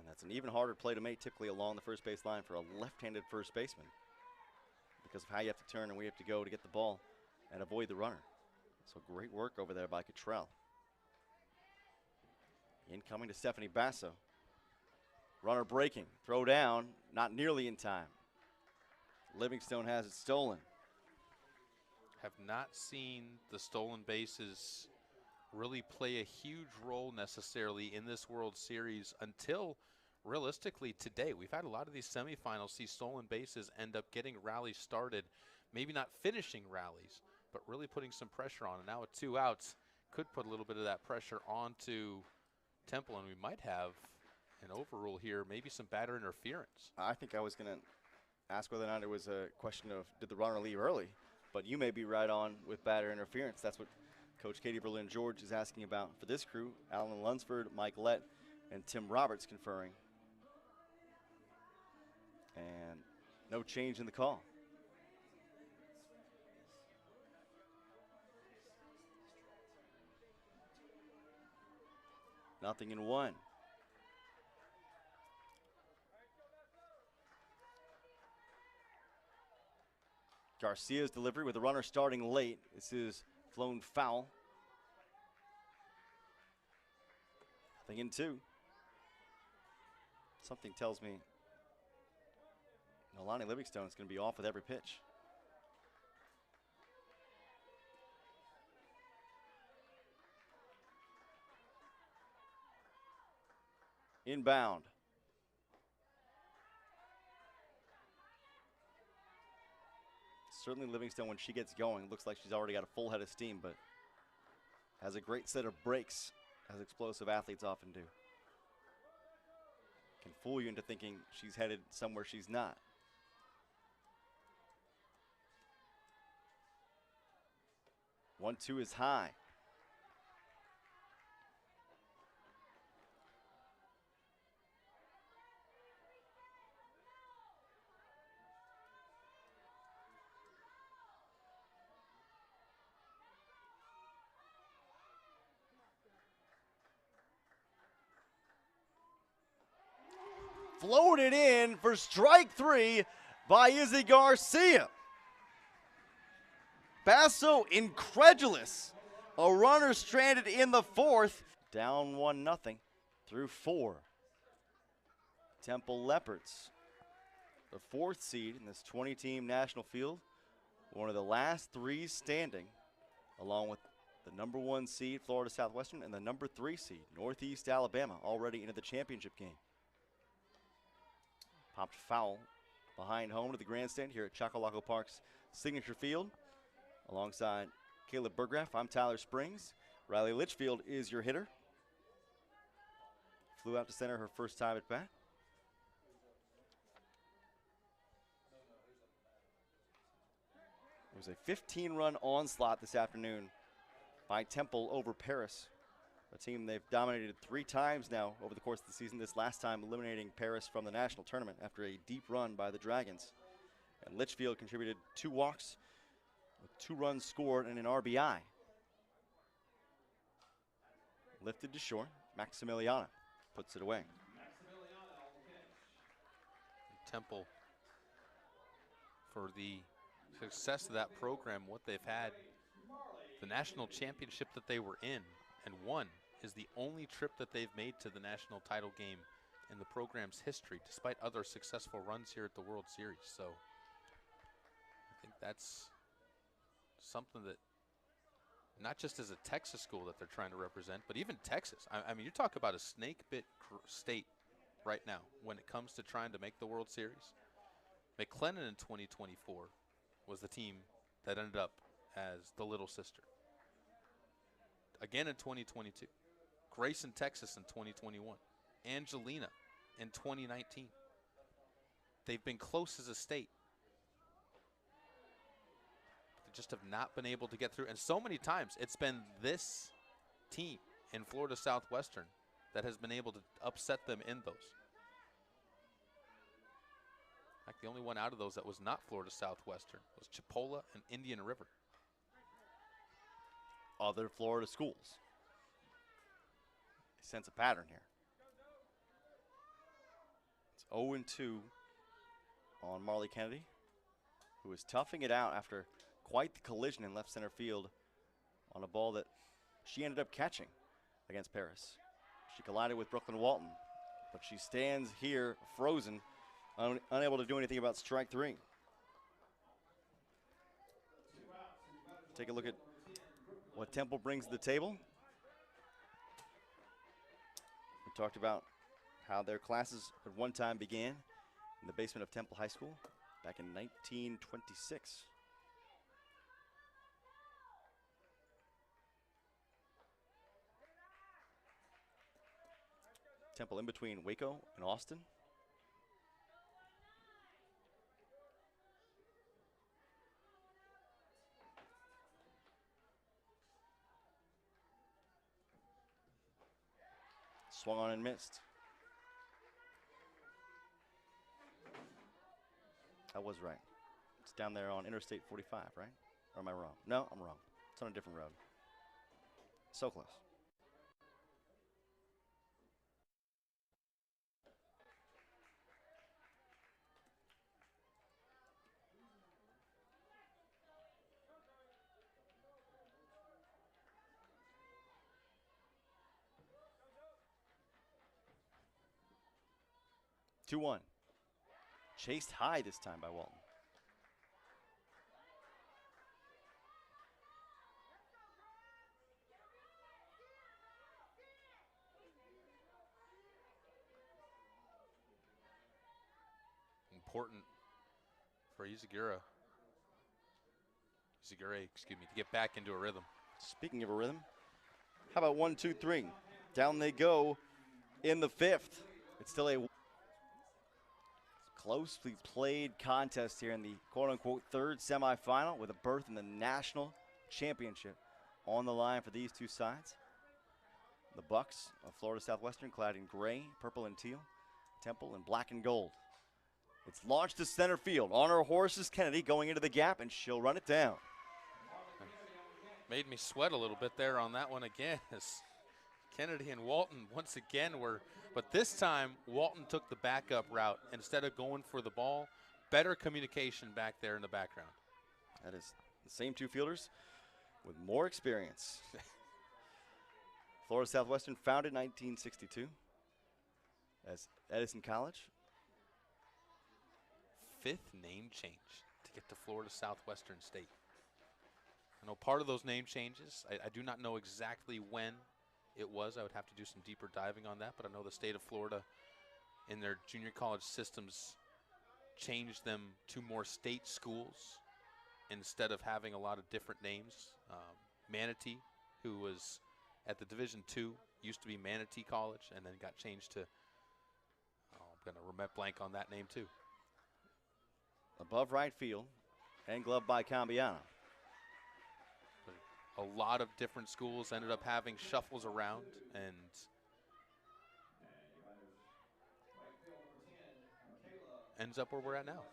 That's an even harder play to make typically along the first base line for a left-handed first baseman because of how you have to turn and where you have to go to get the ball and avoid the runner. So great work over there by Cottrell. Incoming to Stephanie Basso. Runner breaking, throw down, not nearly in time. Livingstone has it stolen. Have not seen the stolen bases really play a huge role necessarily in this World Series until realistically today. We've had a lot of these semifinals see stolen bases end up getting rallies started, maybe not finishing rallies, but really putting some pressure on. And now with 2 outs, could put a little bit of that pressure onto Temple, and we might have an overrule here, maybe some batter interference. I think I was going to ask whether or not it was a question of did the runner leave early, but you may be right on with batter interference. That's what Coach Katie Berlin-George is asking about for this crew. Alan Lunsford, Mike Lett, and Tim Roberts conferring. And no change in the call. Nothing in 1. Garcia's delivery with the runner starting late. This is flown foul. Nothing in 2. Something tells me Nolani Livingstone is going to be off with every pitch. Inbound. Certainly Livingstone, when she gets going, looks like she's already got a full head of steam, but has a great set of brakes, as explosive athletes often do. Can fool you into thinking she's headed somewhere she's not. 1-2 is high. Floated in for strike 3 by Izzy Garcia. Basso incredulous. A runner stranded in the 4th. Down 1-0 through 4. Temple Leopards, the 4th seed in this 20-team national field. One of the last 3 standing, along with the number 1 seed, Florida Southwestern, and the number 3 seed, Northeast Alabama, already into the championship game. Popped foul behind home to the grandstand here at Chocolaco Park's signature field. Alongside Caleb Burgraff, I'm Tyler Springs. Riley Litchfield is your hitter. Flew out to center her first time at bat. It was a 15-run onslaught this afternoon by Temple over Paris, a team they've dominated 3 times now over the course of the season, this last time eliminating Paris from the national tournament after a deep run by the Dragons. And Litchfield contributed 2 walks with 2 runs scored and an RBI. Lifted to short, Maximiliana puts it away. Temple for the success of that program, what they've had. The national championship that they were in and won is the only trip that they've made to the national title game in the program's history, despite other successful runs here at the World Series. So I think that's something that not just as a Texas school that they're trying to represent, but even Texas. I mean, you talk about a snake-bit state right now when it comes to trying to make the World Series. McLennan in 2024 was the team that ended up as the little sister. Again in 2022. Grayson, Texas in 2021. Angelina in 2019. They've been close as a state. They just have not been able to get through. And so many times it's been this team in Florida Southwestern that has been able to upset them in those. In fact, the only one out of those that was not Florida Southwestern was Chipola and Indian River. Other Florida schools. I sense a pattern here. It's 0-2 on Marley Kennedy, who is toughing it out after quite the collision in left center field on a ball that she ended up catching against Paris. She collided with Brooklyn Walton, but she stands here frozen, unable to do anything about strike three. Take a look at what Temple brings to the table. We talked about how their classes at one time began in the basement of Temple High School back in 1926. Temple in between Waco and Austin. Swung on and missed. I was right. It's down there on Interstate 45, right? Or am I wrong? No, I'm wrong. It's on a different road. So close. Two 2-1. Chased high this time by Walton. Important for Izagura, excuse me, to get back into a rhythm. Speaking of a rhythm, how about 1, 2, 3? Down they go in the fifth. It's still a closely played contest here in the quote-unquote third semifinal with a berth in the national championship on the line for these two sides. The Bucks of Florida Southwestern clad in gray, purple, and teal. Temple in black and gold. It's launched to center field. On her horse is Kennedy going into the gap, and she'll run it down. Made me sweat a little bit there on that one again, as Kennedy and Walton once again were, but this time Walton took the backup route instead of going for the ball. Better communication back there in the background. That is the same two fielders with more experience. Florida Southwestern founded in 1962 as Edison College. Fifth name change to get to Florida Southwestern State. I know part of those name changes, I do not know exactly when it was. I would have to do some deeper diving on that, but I know the state of Florida in their junior college systems changed them to more state schools instead of having a lot of different names. Manatee, who was at the Division II, used to be Manatee College and then got changed to, I'm going to blank on that name too. Above right field and gloved by Cambiano. A lot of different schools ended up having shuffles around, and ends up where we're at now.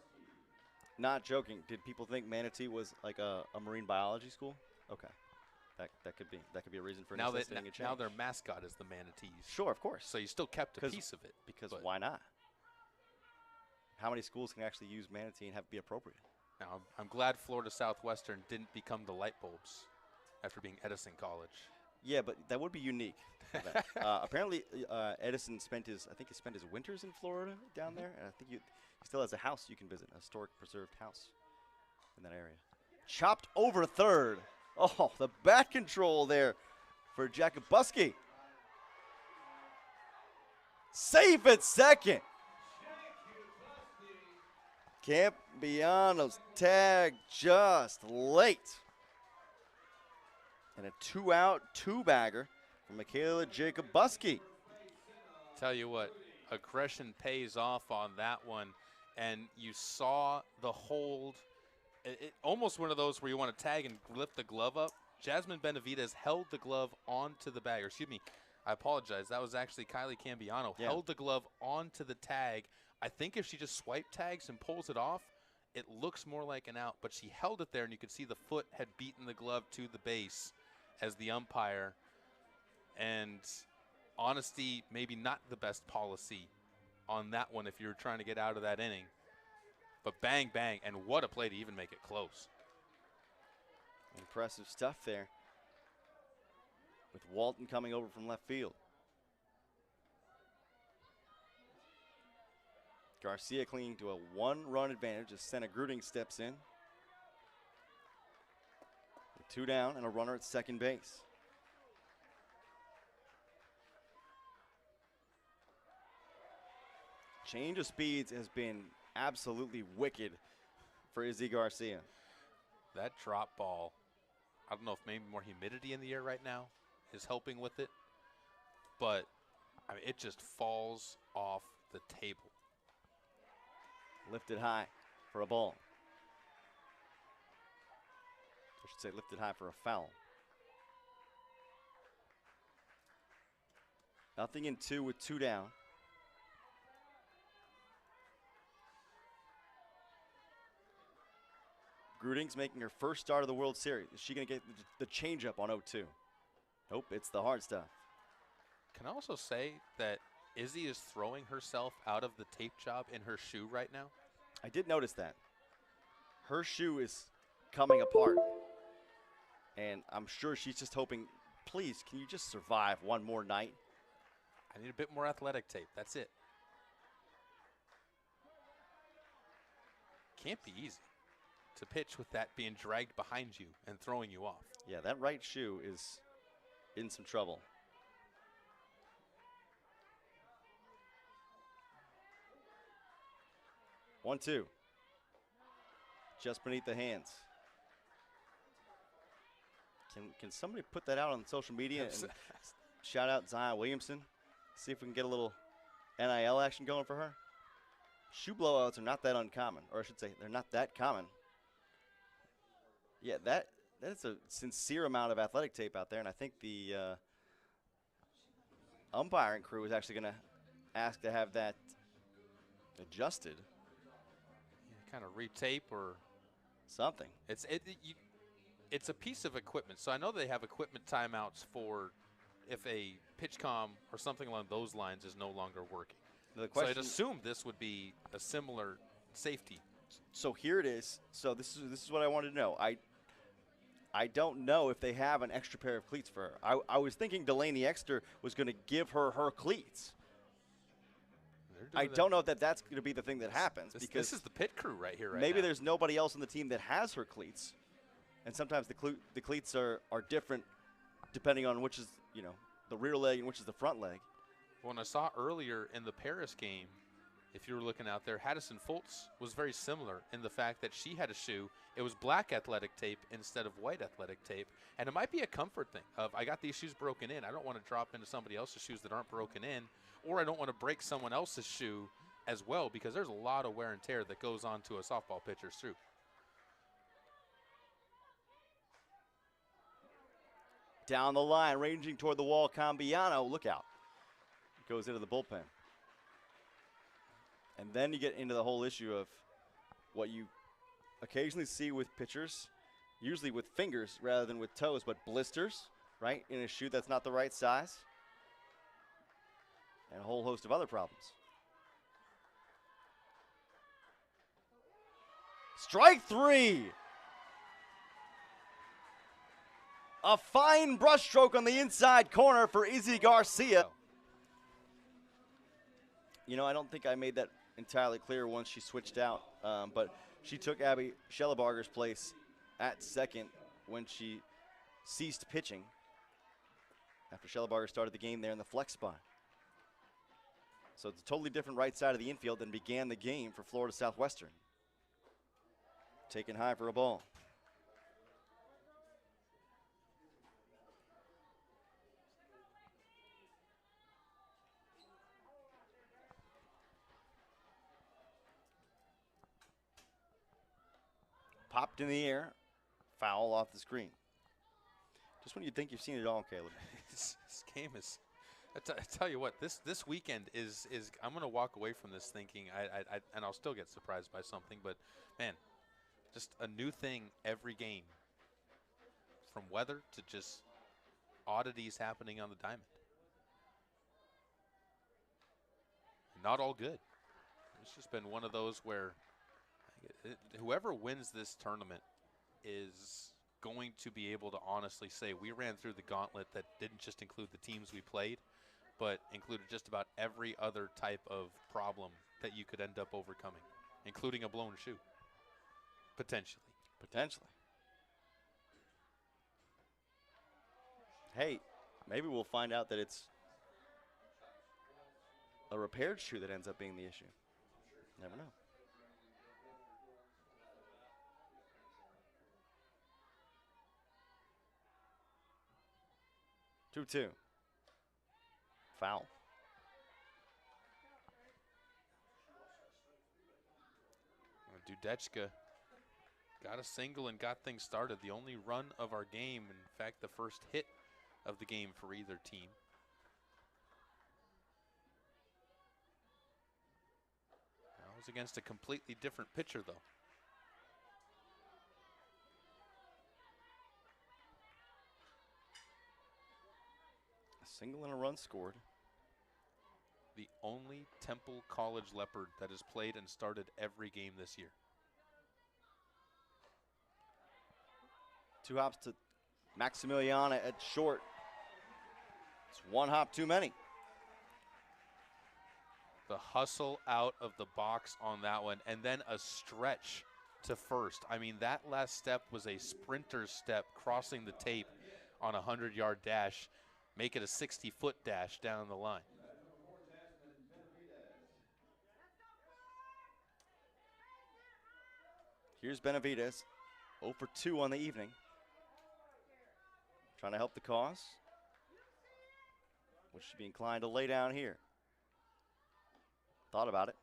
Not joking. Did people think Manatee was like a marine biology school? Okay, that could be a reason for now necessitating a change. Now their mascot is the Manatees. Sure, of course. So you still kept a piece of it. Because why not? How many schools can actually use Manatee and have it be appropriate? Now, I'm glad Florida Southwestern didn't become the light bulbs after being Edison College. Yeah, but that would be unique. Apparently, Edison spent his winters in Florida down there, and I think he still has a house you can visit, a historic preserved house in that area. Chopped over third. Oh, the bat control there for Jakubuski. Safe at second. Campiano's tag just late. And a 2-out, 2-bagger from Michaela Jakubuski. Tell you what, aggression pays off on that one. And you saw the hold. It almost one of those where you want to tag and lift the glove up. Jasmine Benavidez held the glove onto the bag. Or excuse me, I apologize. That was actually Kylie Cambiano. Yeah. Held the glove onto the tag. I think if she just swipe tags and pulls it off, it looks more like an out. But she held it there, and you could see the foot had beaten the glove to the base as the umpire. And honesty, maybe not the best policy on that one if you're trying to get out of that inning. But bang, bang, and what a play to even make it close. Impressive stuff there with Walton coming over from left field. Garcia clinging to a 1-run advantage as Senna Gruding steps in. With 2 down and a runner at second base. Change of speeds has been absolutely wicked for Izzy Garcia. That drop ball, I don't know if maybe more humidity in the air right now is helping with it, but I mean, it just falls off the table. Lifted high for a ball. I should say lifted high for a foul. 0-2 with 2 down. Gruding's making her first start of the World Series. Is she going to get the changeup on 0-2? Nope, it's the hard stuff. Can I also say that Izzy is throwing herself out of the tape job in her shoe right now? I did notice that. Her shoe is coming apart. And I'm sure she's just hoping, please, can you just survive one more night? I need a bit more athletic tape. That's it. Can't be easy to pitch with that being dragged behind you and throwing you off. Yeah, that right shoe is in some trouble. One, two. Just beneath the hands. Can somebody put that out on social media and shout out Zion Williamson? See if we can get a little NIL action going for her. Shoe blowouts are not that uncommon, or I should say they're not that common. Yeah, that is a sincere amount of athletic tape out there, and I think the umpiring crew is actually going to ask to have that adjusted. Kind of retape or something. It's a piece of equipment. So I know they have equipment timeouts for if a pitch comm or something along those lines is no longer working. The so I'd assume this would be a similar safety. So here it is. So this is what I wanted to know. I don't know if they have an extra pair of cleats for her. I was thinking Delaney Exter was going to give her cleats. I don't know if that's going to be the thing that happens because this is the pit crew right here. Maybe there's nobody else on the team that has her cleats, and sometimes the cleats are different depending on which is the rear leg and which is the front leg. When I saw earlier in the Paris game, if you were looking out there, Haddison Fultz was very similar in the fact that she had a shoe. It was black athletic tape instead of white athletic tape. And it might be a comfort thing of I got these shoes broken in. I don't want to drop into somebody else's shoes that aren't broken in, or I don't want to break someone else's shoe as well because there's a lot of wear and tear that goes on to a softball pitcher's shoe. Down the line, ranging toward the wall, Cambiano, look out. Goes into the bullpen. And then you get into the whole issue of what you occasionally see with pitchers, usually with fingers rather than with toes, but blisters, right, in a shoe that's not the right size, and a whole host of other problems. Strike three. A fine brushstroke on the inside corner for Izzy Garcia. You know, I don't think I made that entirely clear once she switched out, but she took Abby Schellebarger's place at second when she ceased pitching after Schellebarger started the game there in the flex spot. So it's a totally different right side of the infield than began the game for Florida Southwestern. Taken high for a ball. Popped in the air, foul off the screen. Just when you think you've seen it all, Caleb. This game is, I tell you what, this weekend is I'm going to walk away from this thinking, and I'll still get surprised by something, but man, just a new thing every game, from weather to just oddities happening on the diamond. Not all good. It's just been one of those where whoever wins this tournament is going to be able to honestly say we ran through the gauntlet that didn't just include the teams we played, but included just about every other type of problem that you could end up overcoming, including a blown shoe, potentially. Potentially. Hey, maybe we'll find out that it's a repaired shoe that ends up being the issue. Never know. Two. Foul. Dudechka got a single and got things started. The only run of our game, in fact, the first hit of the game for either team. That was against a completely different pitcher, though. A single and a run scored. The only Temple College Leopard that has played and started every game this year. 2 hops to Maximiliana at short. It's 1 hop too many. The hustle out of the box on that one, and then a stretch to first. I mean, that last step was a sprinter's step, crossing the tape on a 100-yard dash, make it a 60-foot dash down the line. Here's Benavidez, 0 for 2 on the evening. Trying to help the cause. Would she be inclined to lay down here? Thought about it.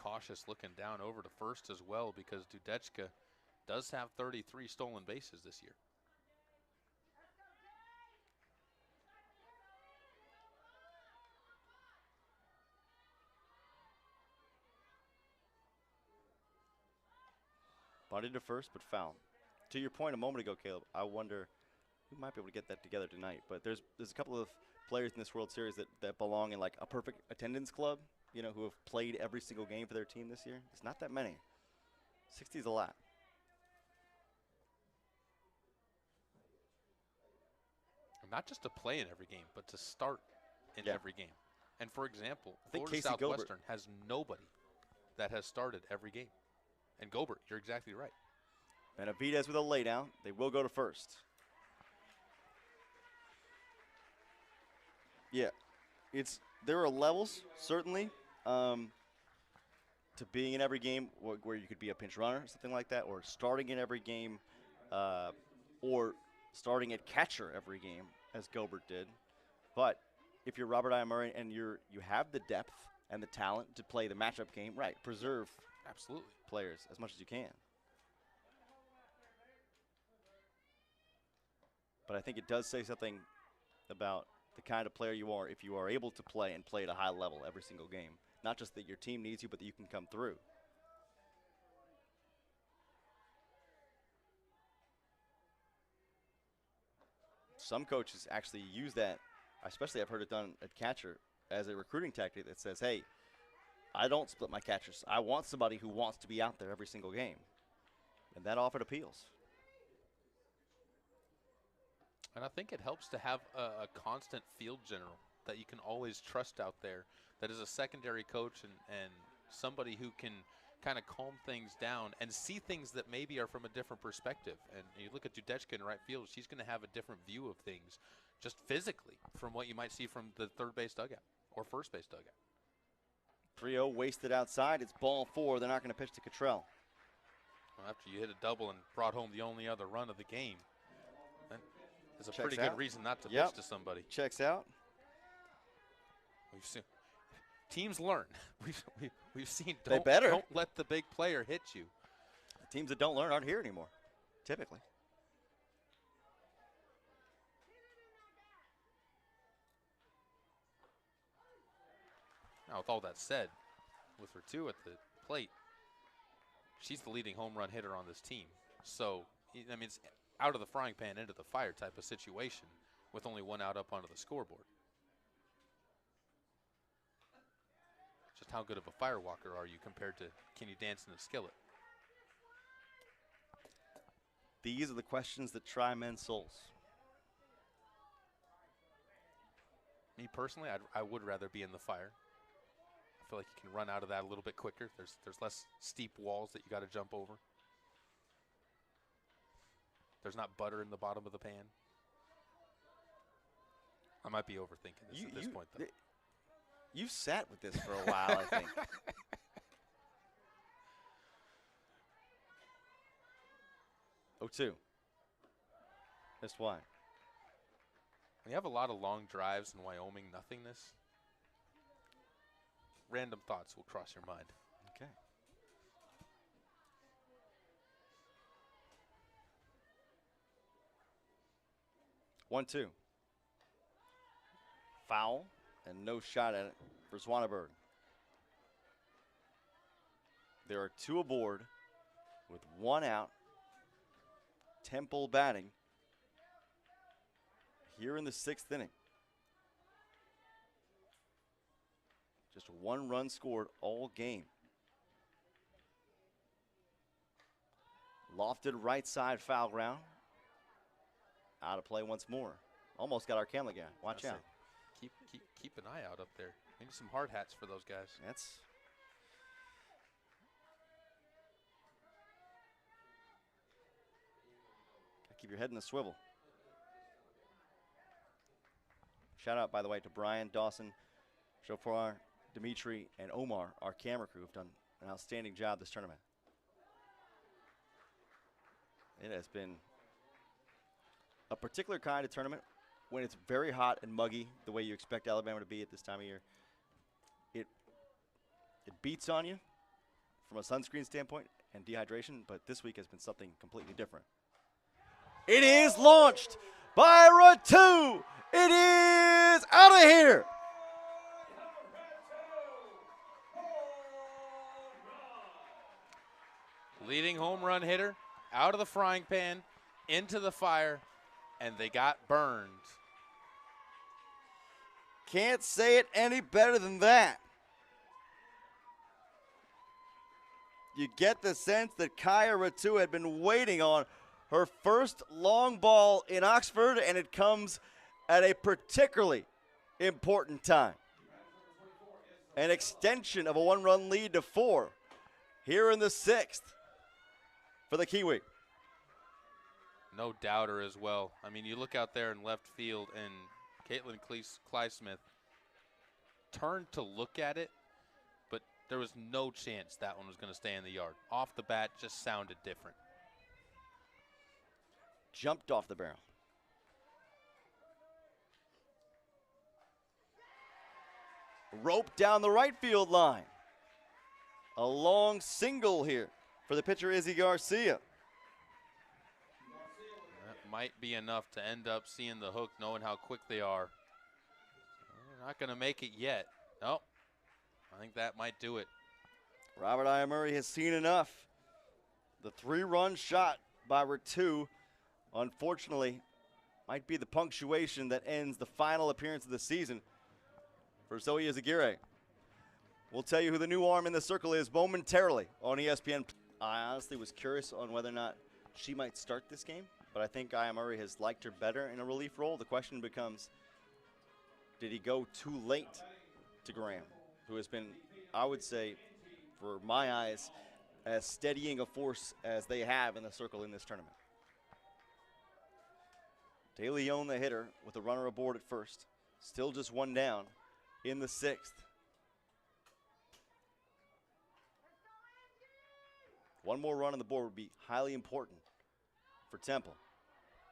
Cautious looking down over to first as well, because Dudechka does have 33 stolen bases this year. Bunted to first, but foul. To your point a moment ago, Caleb, I wonder who might be able to get that together tonight. But there's a couple of players in this World Series that belong in like a perfect attendance club, you know, who have played every single game for their team this year. It's not that many. 60 is a lot. Not just to play in every game, but to start in every game. And for example, Florida Southwestern has nobody that has started every game. And Gobert, you're exactly right. Benavidez with a laydown. They will go to first. Yeah, there are levels, certainly, to being in every game where you could be a pinch runner, something like that, or starting in every game, or starting at catcher every game, as Gobert did. But if you're Robert I. Murray and you have the depth and the talent to play the matchup game, right, preserve absolutely players as much as you can. But I think it does say something about the kind of player you are if you are able to play and play at a high level every single game. Not just that your team needs you, but that you can come through. Some coaches actually use that, especially I've heard it done at catcher, as a recruiting tactic that says, hey, I don't split my catchers. I want somebody who wants to be out there every single game. And that offered appeals. And I think it helps to have a constant field general that you can always trust out there, that is a secondary coach and somebody who can kind of calm things down and see things that maybe are from a different perspective. And you look at Judechka in right field, she's going to have a different view of things just physically from what you might see from the third base dugout or first base dugout. 3-0 wasted outside. It's ball 4. They're not going to pitch to Cottrell. Well, after you hit a double and brought home the only other run of the game, that's a Checks pretty out. good reason not to pitch to somebody. Checks out. We've seen teams learn. We've seen. They better. Don't let the big player hit you. The teams that don't learn aren't here anymore, typically. Now, with all that said, with Ratu at the plate, she's the leading home run hitter on this team. So, I mean, it's out of the frying pan into the fire type of situation with only one out up onto the scoreboard. Just how good of a firewalker are you compared to can you dance in a skillet? These are the questions that try men's souls. Me personally, I would rather be in the fire. I feel like you can run out of that a little bit quicker. There's less steep walls that you got to jump over. There's not butter in the bottom of the pan. I might be overthinking this at this point, though. You've sat with this for a while, I think. Oh, 2. Missed wide. When you have a lot of long drives in Wyoming nothingness, random thoughts will cross your mind. Okay. One, 2. Foul and no shot at it for Swanenberg. There are 2 aboard with 1 out. Temple batting here in the 6th inning. Just 1 run scored all game. Lofted right side foul ground. Out of play once more. Almost got our camera guy. Watch out. Keep an eye out up there. Maybe some hard hats for those guys. That's keep your head in the swivel. Shout out, by the way, to Brian, Dawson, Shofar, Dimitri, and Omar, our camera crew, have done an outstanding job this tournament. It has been a particular kind of tournament when it's very hot and muggy, the way you expect Alabama to be at this time of year. It beats on you from a sunscreen standpoint and dehydration, but this week has been something completely different. It is launched by Ratu. It is out of here. Leading home run hitter out of the frying pan into the fire, and they got burned. Can't say it any better than that. You get the sense that Kaya Ratu had been waiting on her first long ball in Oxford, and it comes at a particularly important time. An extension of a 1-run lead to 4 here in the 6th for the Kiwi. No doubter as well. I mean, you look out there in left field, and Caitlin Clysmith turned to look at it, but there was no chance that one was going to stay in the yard. Off the bat, just sounded different. Jumped off the barrel. Rope down the right field line. A long single here for the pitcher, Izzy Garcia. That might be enough to end up seeing the hook, knowing how quick they are. They're not going to make it yet. Nope. I think that might do it. Robert Iamurray has seen enough. The 3-run shot by Ratu, unfortunately, might be the punctuation that ends the final appearance of the season for Zoe Izaguirre. We'll tell you who the new arm in the circle is momentarily on ESPN. I honestly was curious on whether or not she might start this game, but I think Aya Murray has liked her better in a relief role. The question becomes, did he go too late to Graham, who has been, I would say, for my eyes, as steadying a force as they have in the circle in this tournament. De Leon, the hitter, with a runner aboard at first. Still just one down in the 6th. One more run on the board would be highly important for Temple.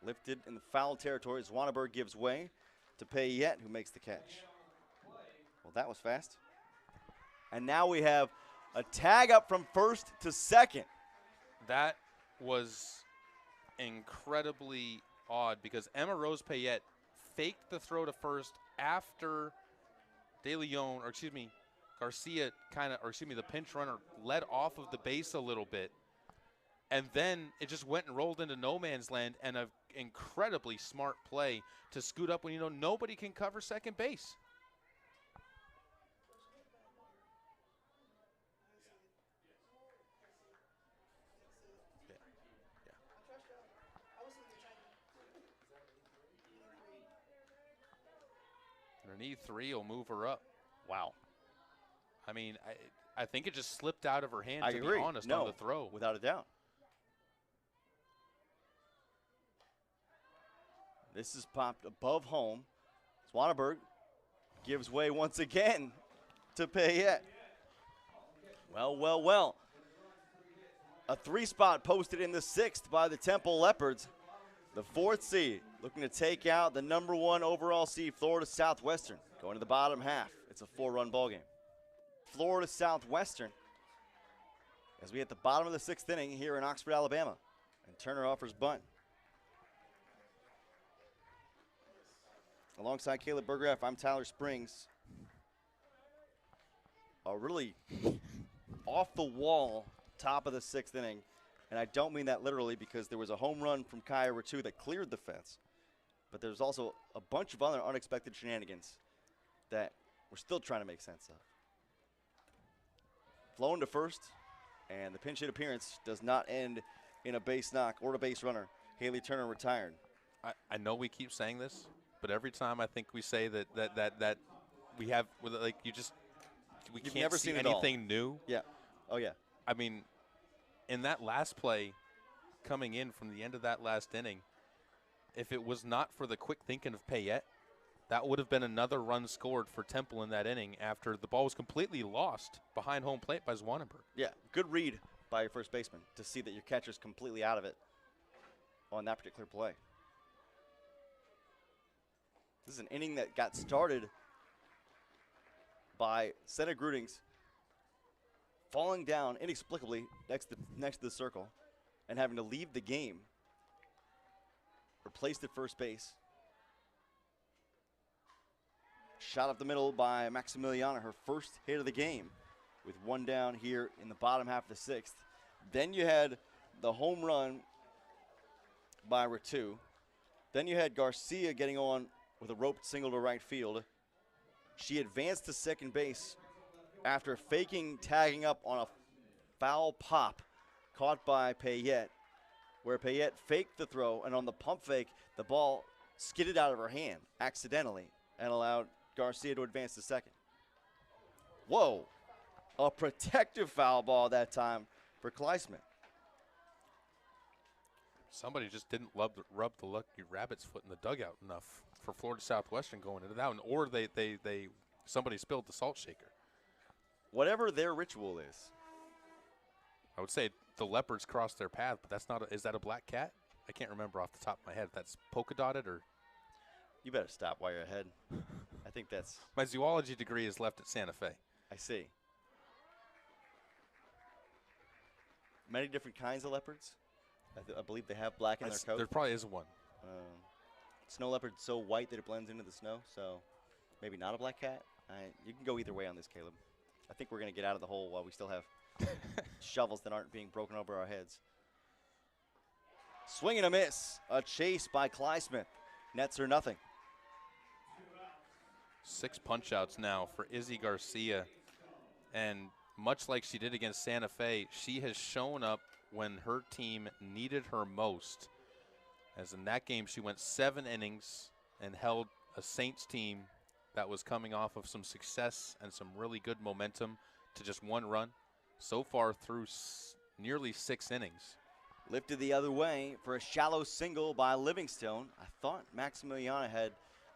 Lifted in the foul territory. Zwanenberg gives way to Payette, who makes the catch. Well, that was fast. And now we have a tag up from first to second. That was incredibly odd because Emma Rose Payette faked the throw to first after De Leon, or excuse me, Garcia the pinch runner led off of the base a little bit. And then it just went and rolled into no man's land, and an incredibly smart play to scoot up when you know nobody can cover second base. Her knee 3 will move her up. Wow. I mean, I think it just slipped out of her hand, I to agree. be honest, No, on the throw. Without a doubt. This is popped above home. Zwanenberg gives way once again to Payette. Well, well, well. A 3-spot posted in the 6th by the Temple Leopards. The 4th seed looking to take out the #1 overall seed, Florida Southwestern. Going to the bottom half. It's a 4-run ball game. Florida Southwestern as we hit the bottom of the 6th inning here in Oxford, Alabama. And Turner offers bunt. Alongside Caleb Berggraf, I'm Tyler Springs. A really off-the-wall top of the 6th inning. And I don't mean that literally because there was a home run from Kaya Ratu that cleared the fence. But there's also a bunch of other unexpected shenanigans that we're still trying to make sense of. Flown to first, and the pinch hit appearance does not end in a base knock or a base runner. Haley Turner retired. I know we keep saying this, but every time I think we say that we have, like, we You've can't never see seen it anything new. Yeah. Oh, yeah. I mean, in that last play coming in from the end of that last inning, if it was not for the quick thinking of Payette, that would have been another run scored for Temple in that inning after the ball was completely lost behind home plate by Zwanenberg. Yeah, good read by your first baseman to see that your catcher's completely out of it on that particular play. This is an inning that got started by Senna Grudings falling down inexplicably next to the circle and having to leave the game, replaced at first base. Shot up the middle by Maximiliana, her first hit of the game, with one down here in the bottom half of the 6th. Then you had the home run by Ratu. Then you had Garcia getting on with a roped single to right field. She advanced to second base after faking tagging up on a foul pop caught by Payette, where Payette faked the throw, and on the pump fake, the ball skidded out of her hand accidentally and allowed Garcia to advance to second. Whoa, a protective foul ball that time for Kleisman. Somebody just didn't rub the lucky rabbit's foot in the dugout enough for Florida Southwestern going into that one, or somebody spilled the salt shaker. Whatever their ritual is. I would say the leopards crossed their path, but that's not. Is that a black cat? I can't remember off the top of my head if that's polka dotted or. You better stop while you're ahead. I think that's. My zoology degree is left at Santa Fe. I see. Many different kinds of leopards. I believe they have black in their coat. There probably is one. Snow leopard so white that it blends into the snow, so maybe not a black cat. You can go either way on this, Caleb. I think we're going to get out of the hole while we still have shovels that aren't being broken over our heads. Swing and a miss. A chase by Kleisman. Nets are nothing. 6 punch-outs now for Izzy Garcia. And much like she did against Santa Fe, she has shown up when her team needed her most. As in that game, she went 7 innings and held a Saints team that was coming off of some success and some really good momentum to just 1 run. So far through nearly 6 innings. Lifted the other way for a shallow single by Livingstone. I thought Maximiliana had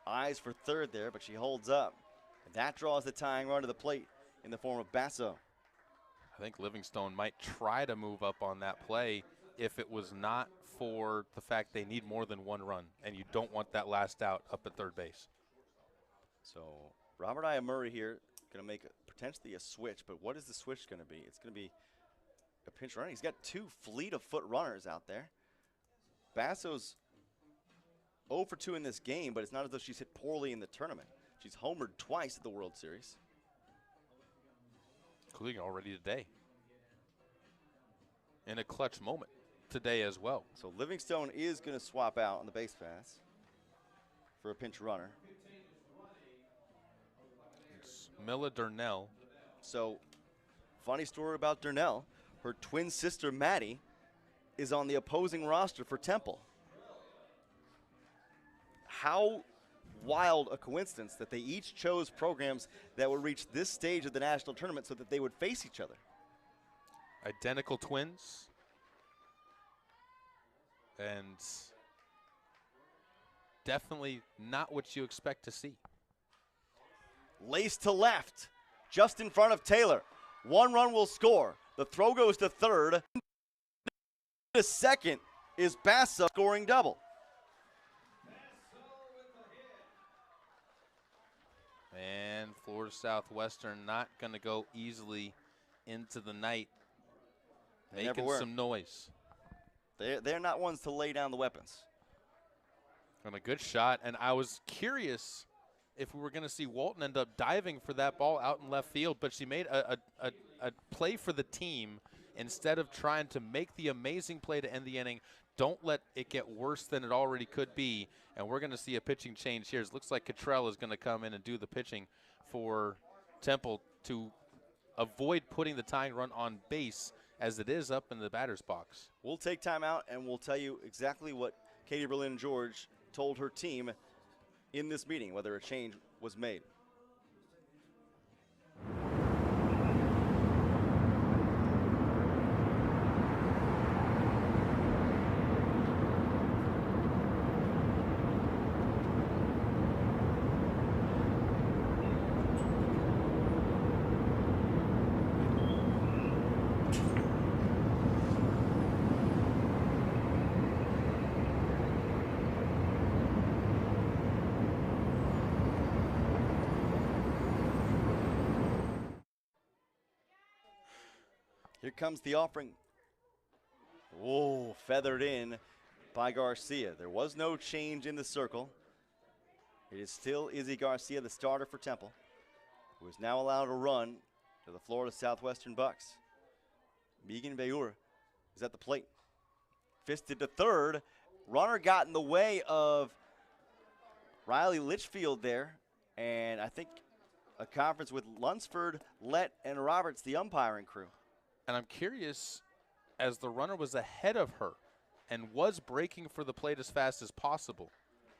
eyes for third there, but she holds up. And that draws the tying run to the plate in the form of Basso. I think Livingstone might try to move up on that play if it was not for the fact they need more than 1 run, and you don't want that last out up at third base. So Robert Iamurray here going to make potentially a switch, but what is the switch going to be? It's going to be a pinch runner. He's got 2 fleet-of-foot runners out there. Basso's 0 for 2 in this game, but it's not as though she's hit poorly in the tournament. She's homered twice at the World Series. Including already today. In a clutch moment today as well. So Livingstone is going to swap out on the base pass for a pinch runner. It's Mila Durnell. So, funny story about Durnell. Her twin sister, Maddie, is on the opposing roster for Temple. How wild a coincidence that they each chose programs that would reach this stage of the national tournament so that they would face each other. Identical twins. And definitely not what you expect to see. Lace to left, just in front of Taylor. 1 run will score. The throw goes to third. The second is Basso scoring double. And Florida Southwestern not going to go easily into the night, making some noise. They're not ones to lay down the weapons. And a good shot. And I was curious if we were going to see Walton end up diving for that ball out in left field, but she made a play for the team instead of trying to make the amazing play to end the inning. Don't let it get worse than it already could be. And we're going to see a pitching change here. It looks like Cottrell is going to come in and do the pitching for Temple to avoid putting the tying run on base as it is up in the batter's box. We'll take time out and we'll tell you exactly what Katie Berlin George told her team in this meeting, whether a change was made. Here comes the offering. Oh, feathered in by Garcia. There was no change in the circle. It is still Izzy Garcia, the starter for Temple, who is now allowed to run to the Florida Southwestern Bucks. Megan Bayur is at the plate. Fisted to third. Runner got in the way of Riley Litchfield there, and I think a conference with Lunsford, Lett, and Roberts, the umpiring crew. And I'm curious, as the runner was ahead of her and was breaking for the plate as fast as possible,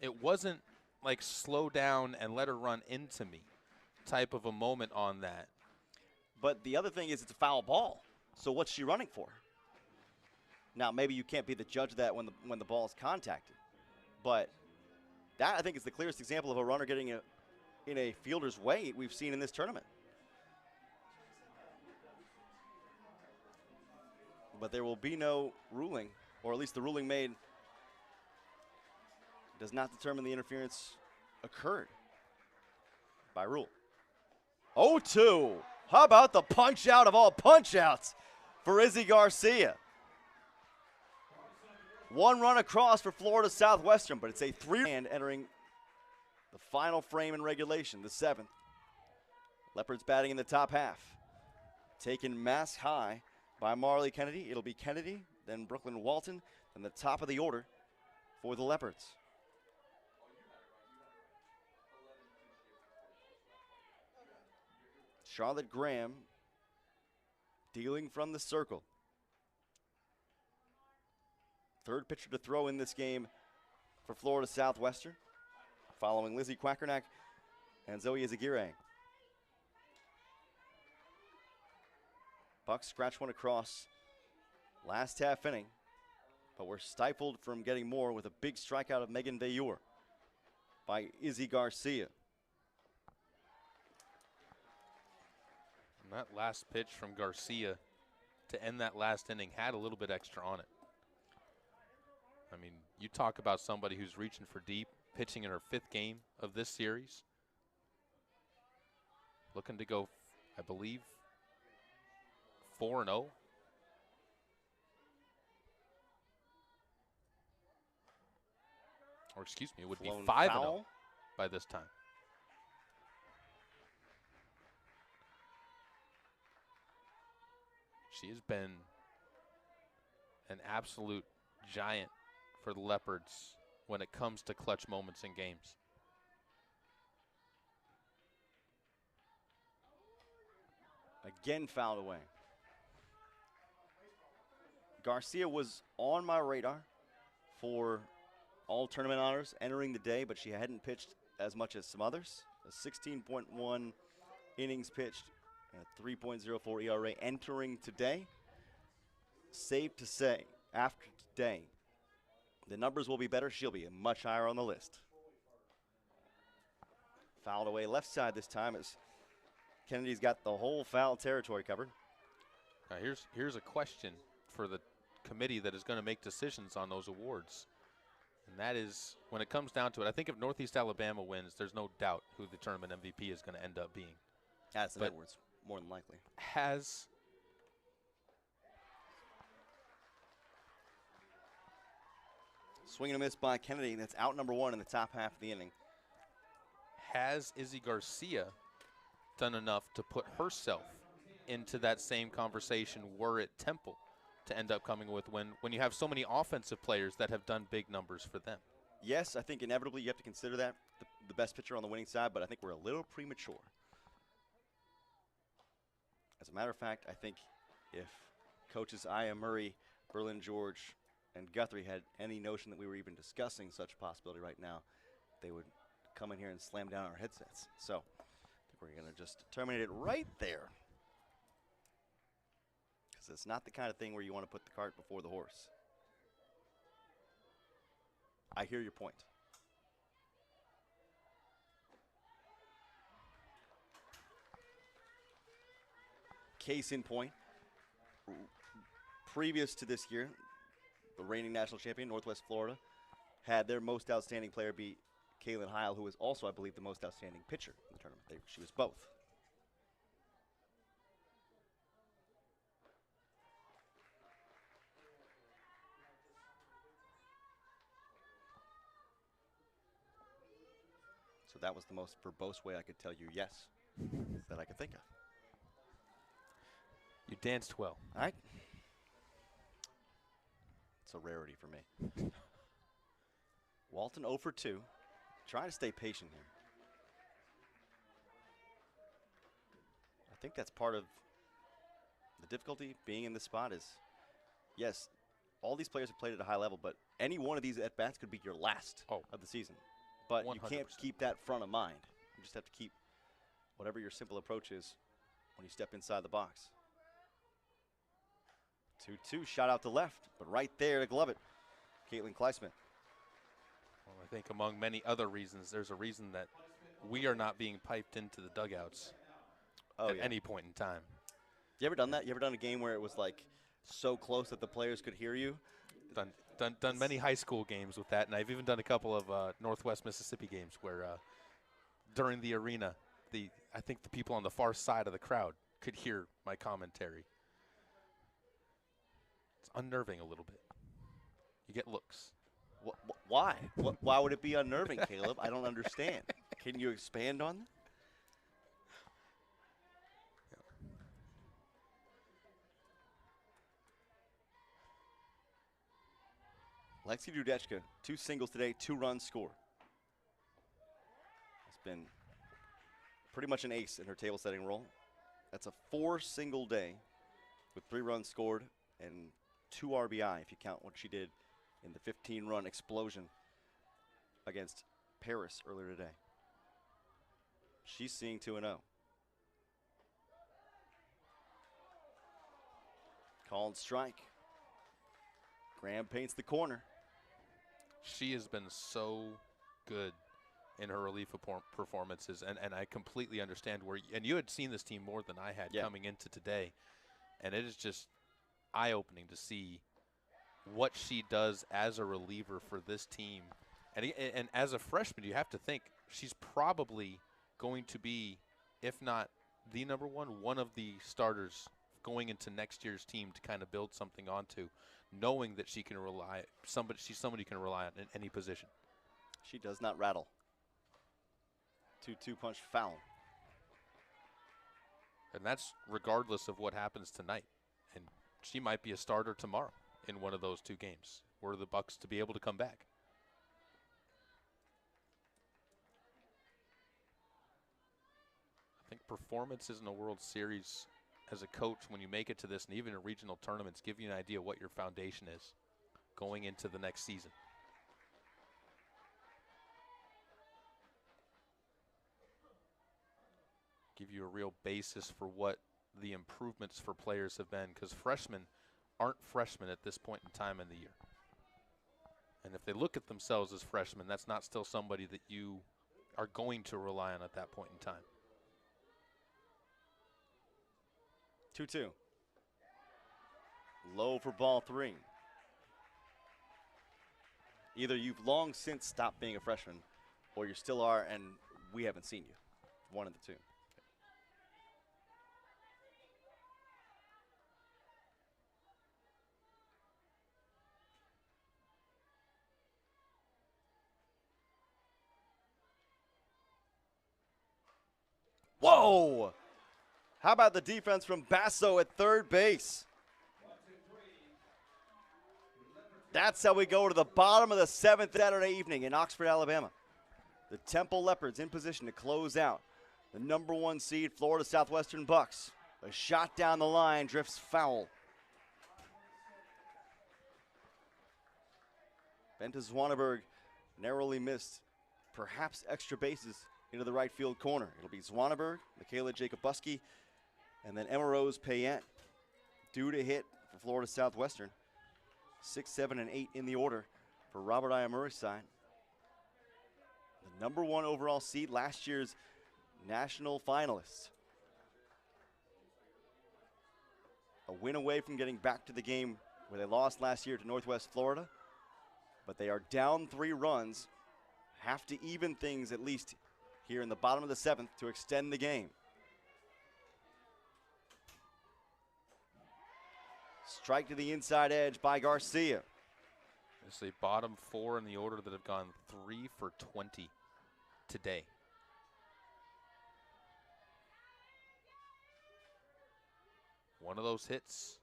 it wasn't like slow down and let her run into me type of a moment on that. But the other thing is it's a foul ball. So what's she running for? Now, maybe you can't be the judge of that when the ball is contacted. But that, I think, is the clearest example of a runner getting in a fielder's way we've seen in this tournament. But there will be no ruling, or at least the ruling made does not determine the interference occurred by rule. 0-2. How about the punch out of all punch outs for Izzy Garcia? 1 run across for Florida Southwestern, but it's a 3-hand entering the final frame in regulation, the 7th. Leopards batting in the top half. Taken mask high by Marley Kennedy. It'll be Kennedy, then Brooklyn Walton, and the top of the order for the Leopards. Charlotte Graham dealing from the circle. Third pitcher to throw in this game for Florida Southwestern, following Lizzie Quackernack and Zoe Izagirre. Bucks scratch one across last half inning, but were stifled from getting more with a big strikeout of Megan Veilleur by Izzy Garcia. And that last pitch from Garcia to end that last inning had a little bit extra on it. I mean, you talk about somebody who's reaching for deep, pitching in her 5th game of this series. Looking to go, I believe, 4-0. Or excuse me, it would be 5-0 by this time. She has been an absolute giant for the Leopards when it comes to clutch moments in games. Again fouled away. Garcia was on my radar for all tournament honors entering the day, but she hadn't pitched as much as some others. A 16.1 innings pitched and a 3.04 ERA entering today. Safe to say, after today, the numbers will be better. She'll be much higher on the list. Fouled away left side this time as Kennedy's got the whole foul territory covered. Now here's a question for the committee that is going to make decisions on those awards. And that is, when it comes down to it, I think if Northeast Alabama wins, there's no doubt who the tournament MVP is going to end up being. Addison Edwards, more than likely. Has swing and a miss by Kennedy. That's out number 1 in the top half of the inning. Has Izzy Garcia done enough to put herself into that same conversation were it Temple to end up coming with when you have so many offensive players that have done big numbers for them? Yes, I think inevitably you have to consider that the best pitcher on the winning side, but I think we're a little premature. As a matter of fact, I think if coaches Aya Murray, Berlin George, and Guthrie had any notion that we were even discussing such a possibility right now, they would come in here and slam down our headsets. So I think we're going to just terminate it right there. Because it's not the kind of thing where you want to put the cart before the horse. I hear your point. Case in point, previous to this year, the reigning national champion, Northwest Florida, had their most outstanding player be Kaylin Heil, who was also, I believe, the most outstanding pitcher in the tournament. She was both. So that was the most verbose way I could tell you yes that I could think of. You danced well. All right. It's a rarity for me. Walton 0 for 2. Trying to stay patient here. I think that's part of the difficulty being in this spot is, yes, all these players have played at a high level, but any one of these at-bats could be your last of the season. But 100%. You can't keep that front of mind. You just have to keep whatever your simple approach is when you step inside the box. 2-2, shot out to left, but right there to glove it, Caitlin Kleisman. Well, I think among many other reasons, there's a reason that we are not being piped into the dugouts at any point in time. You ever done that? You ever done a game where it was like so close that the players could hear you? Done many high school games with that, and I've even done a couple of Northwest Mississippi games where during the arena, I think the people on the far side of the crowd could hear my commentary. It's unnerving a little bit. You get looks. Why? Why would it be unnerving, Caleb? I don't understand. Can you expand on that? Lexi Dudechka, 2 singles today, 2 runs scored. It's been pretty much an ace in her table setting role. That's a 4 single day with 3 runs scored and 2 RBI if you count what she did in the 15-run explosion against Paris earlier today. She's seeing 2-0. Called strike. Graham paints the corner. She has been so good in her relief performances, and I completely understand where and you had seen this team more than I had coming into today, and it is just eye-opening to see what she does as a reliever for this team. And as a freshman, you have to think she's probably going to be, if not the number one of the starters going into next year's team to kind of build something onto, knowing that she can rely she's somebody you can rely on in any position. She does not rattle. 2-2 punch foul. And that's regardless of what happens tonight. And she might be a starter tomorrow in one of those 2 games. Were the Bucks to be able to come back. I think performances in a World Series as a coach, when you make it to this, and even in regional tournaments, give you an idea what your foundation is going into the next season. Give you a real basis for what the improvements for players have been, because freshmen aren't freshmen at this point in time in the year. And if they look at themselves as freshmen, that's not still somebody that you are going to rely on at that point in time. 2-2. Low for ball 3. Either you've long since stopped being a freshman, or you still are and we haven't seen you. One of the 2. Whoa! How about the defense from Basso at third base? That's how we go to the bottom of the 7th Saturday evening in Oxford, Alabama. The Temple Leopards in position to close out the number 1 seed Florida Southwestern Bucks. A shot down the line drifts foul. Benta Zwanenberg narrowly missed perhaps extra bases into the right field corner. It'll be Zwanenberg, Michaela Jacobuski, and then Emma Rose Payette due to hit for Florida Southwestern. 6, 7, and 8 in the order for Robert Iamuri's side. The number 1 overall seed, last year's national finalists. A win away from getting back to the game where they lost last year to Northwest Florida, but they are down 3 runs, have to even things at least here in the bottom of the 7th to extend the game. Strike to the inside edge by Garcia. It's the bottom 4 in the order that have gone 3 for 20 today. One of those hits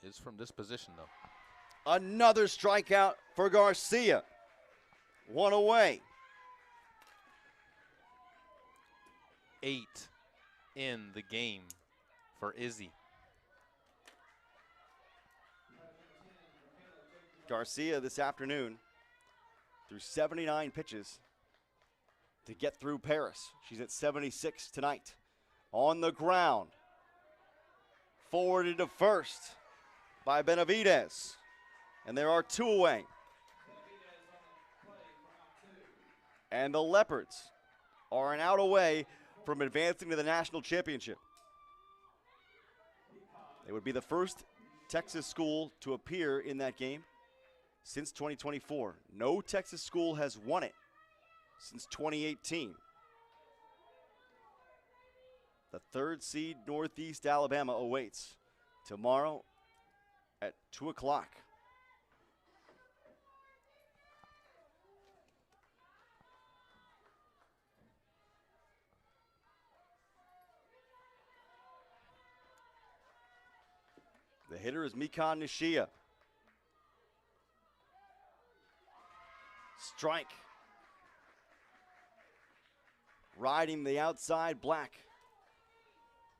is from this position, though. Another strikeout for Garcia. 1 away. 8 in the game for Izzy. Garcia this afternoon threw 79 pitches to get through Paris. She's at 76 tonight. On the ground. Forwarded to first by Benavidez. And there are 2 away. And the Leopards are an out away from advancing to the national championship. They would be the first Texas school to appear in that game since 2024. No Texas school has won it since 2018. The 3rd seed Northeast Alabama awaits tomorrow at 2 o'clock. The hitter is Mikan Nishia. Strike. Riding the outside, Black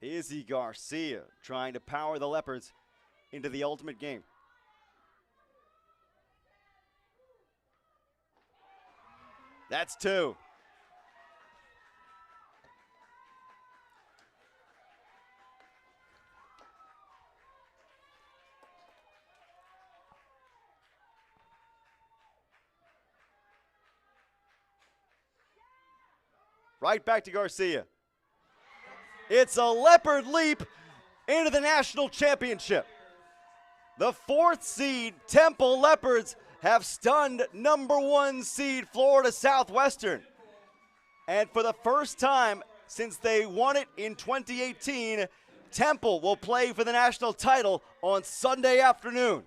Izzy Garcia trying to power the Leopards into the ultimate game. That's 2. Right back to Garcia. It's a Leopard leap into the national championship. The 4th seed Temple Leopards have stunned number 1 seed Florida Southwestern. And for the first time since they won it in 2018, Temple will play for the national title on Sunday afternoon.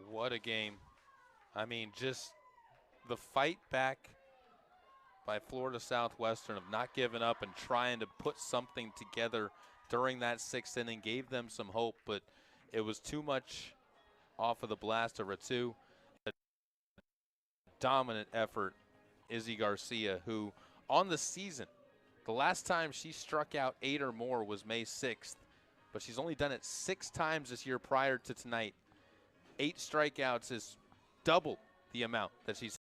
What a game. I mean, just the fight back by Florida Southwestern of not giving up and trying to put something together during that 6th inning gave them some hope, but it was too much off of the blast of Ratu. A dominant effort, Izzy Garcia, who on the season, the last time she struck out 8 or more was May 6th, but she's only done it 6 times this year prior to tonight. 8 strikeouts is double the amount that she's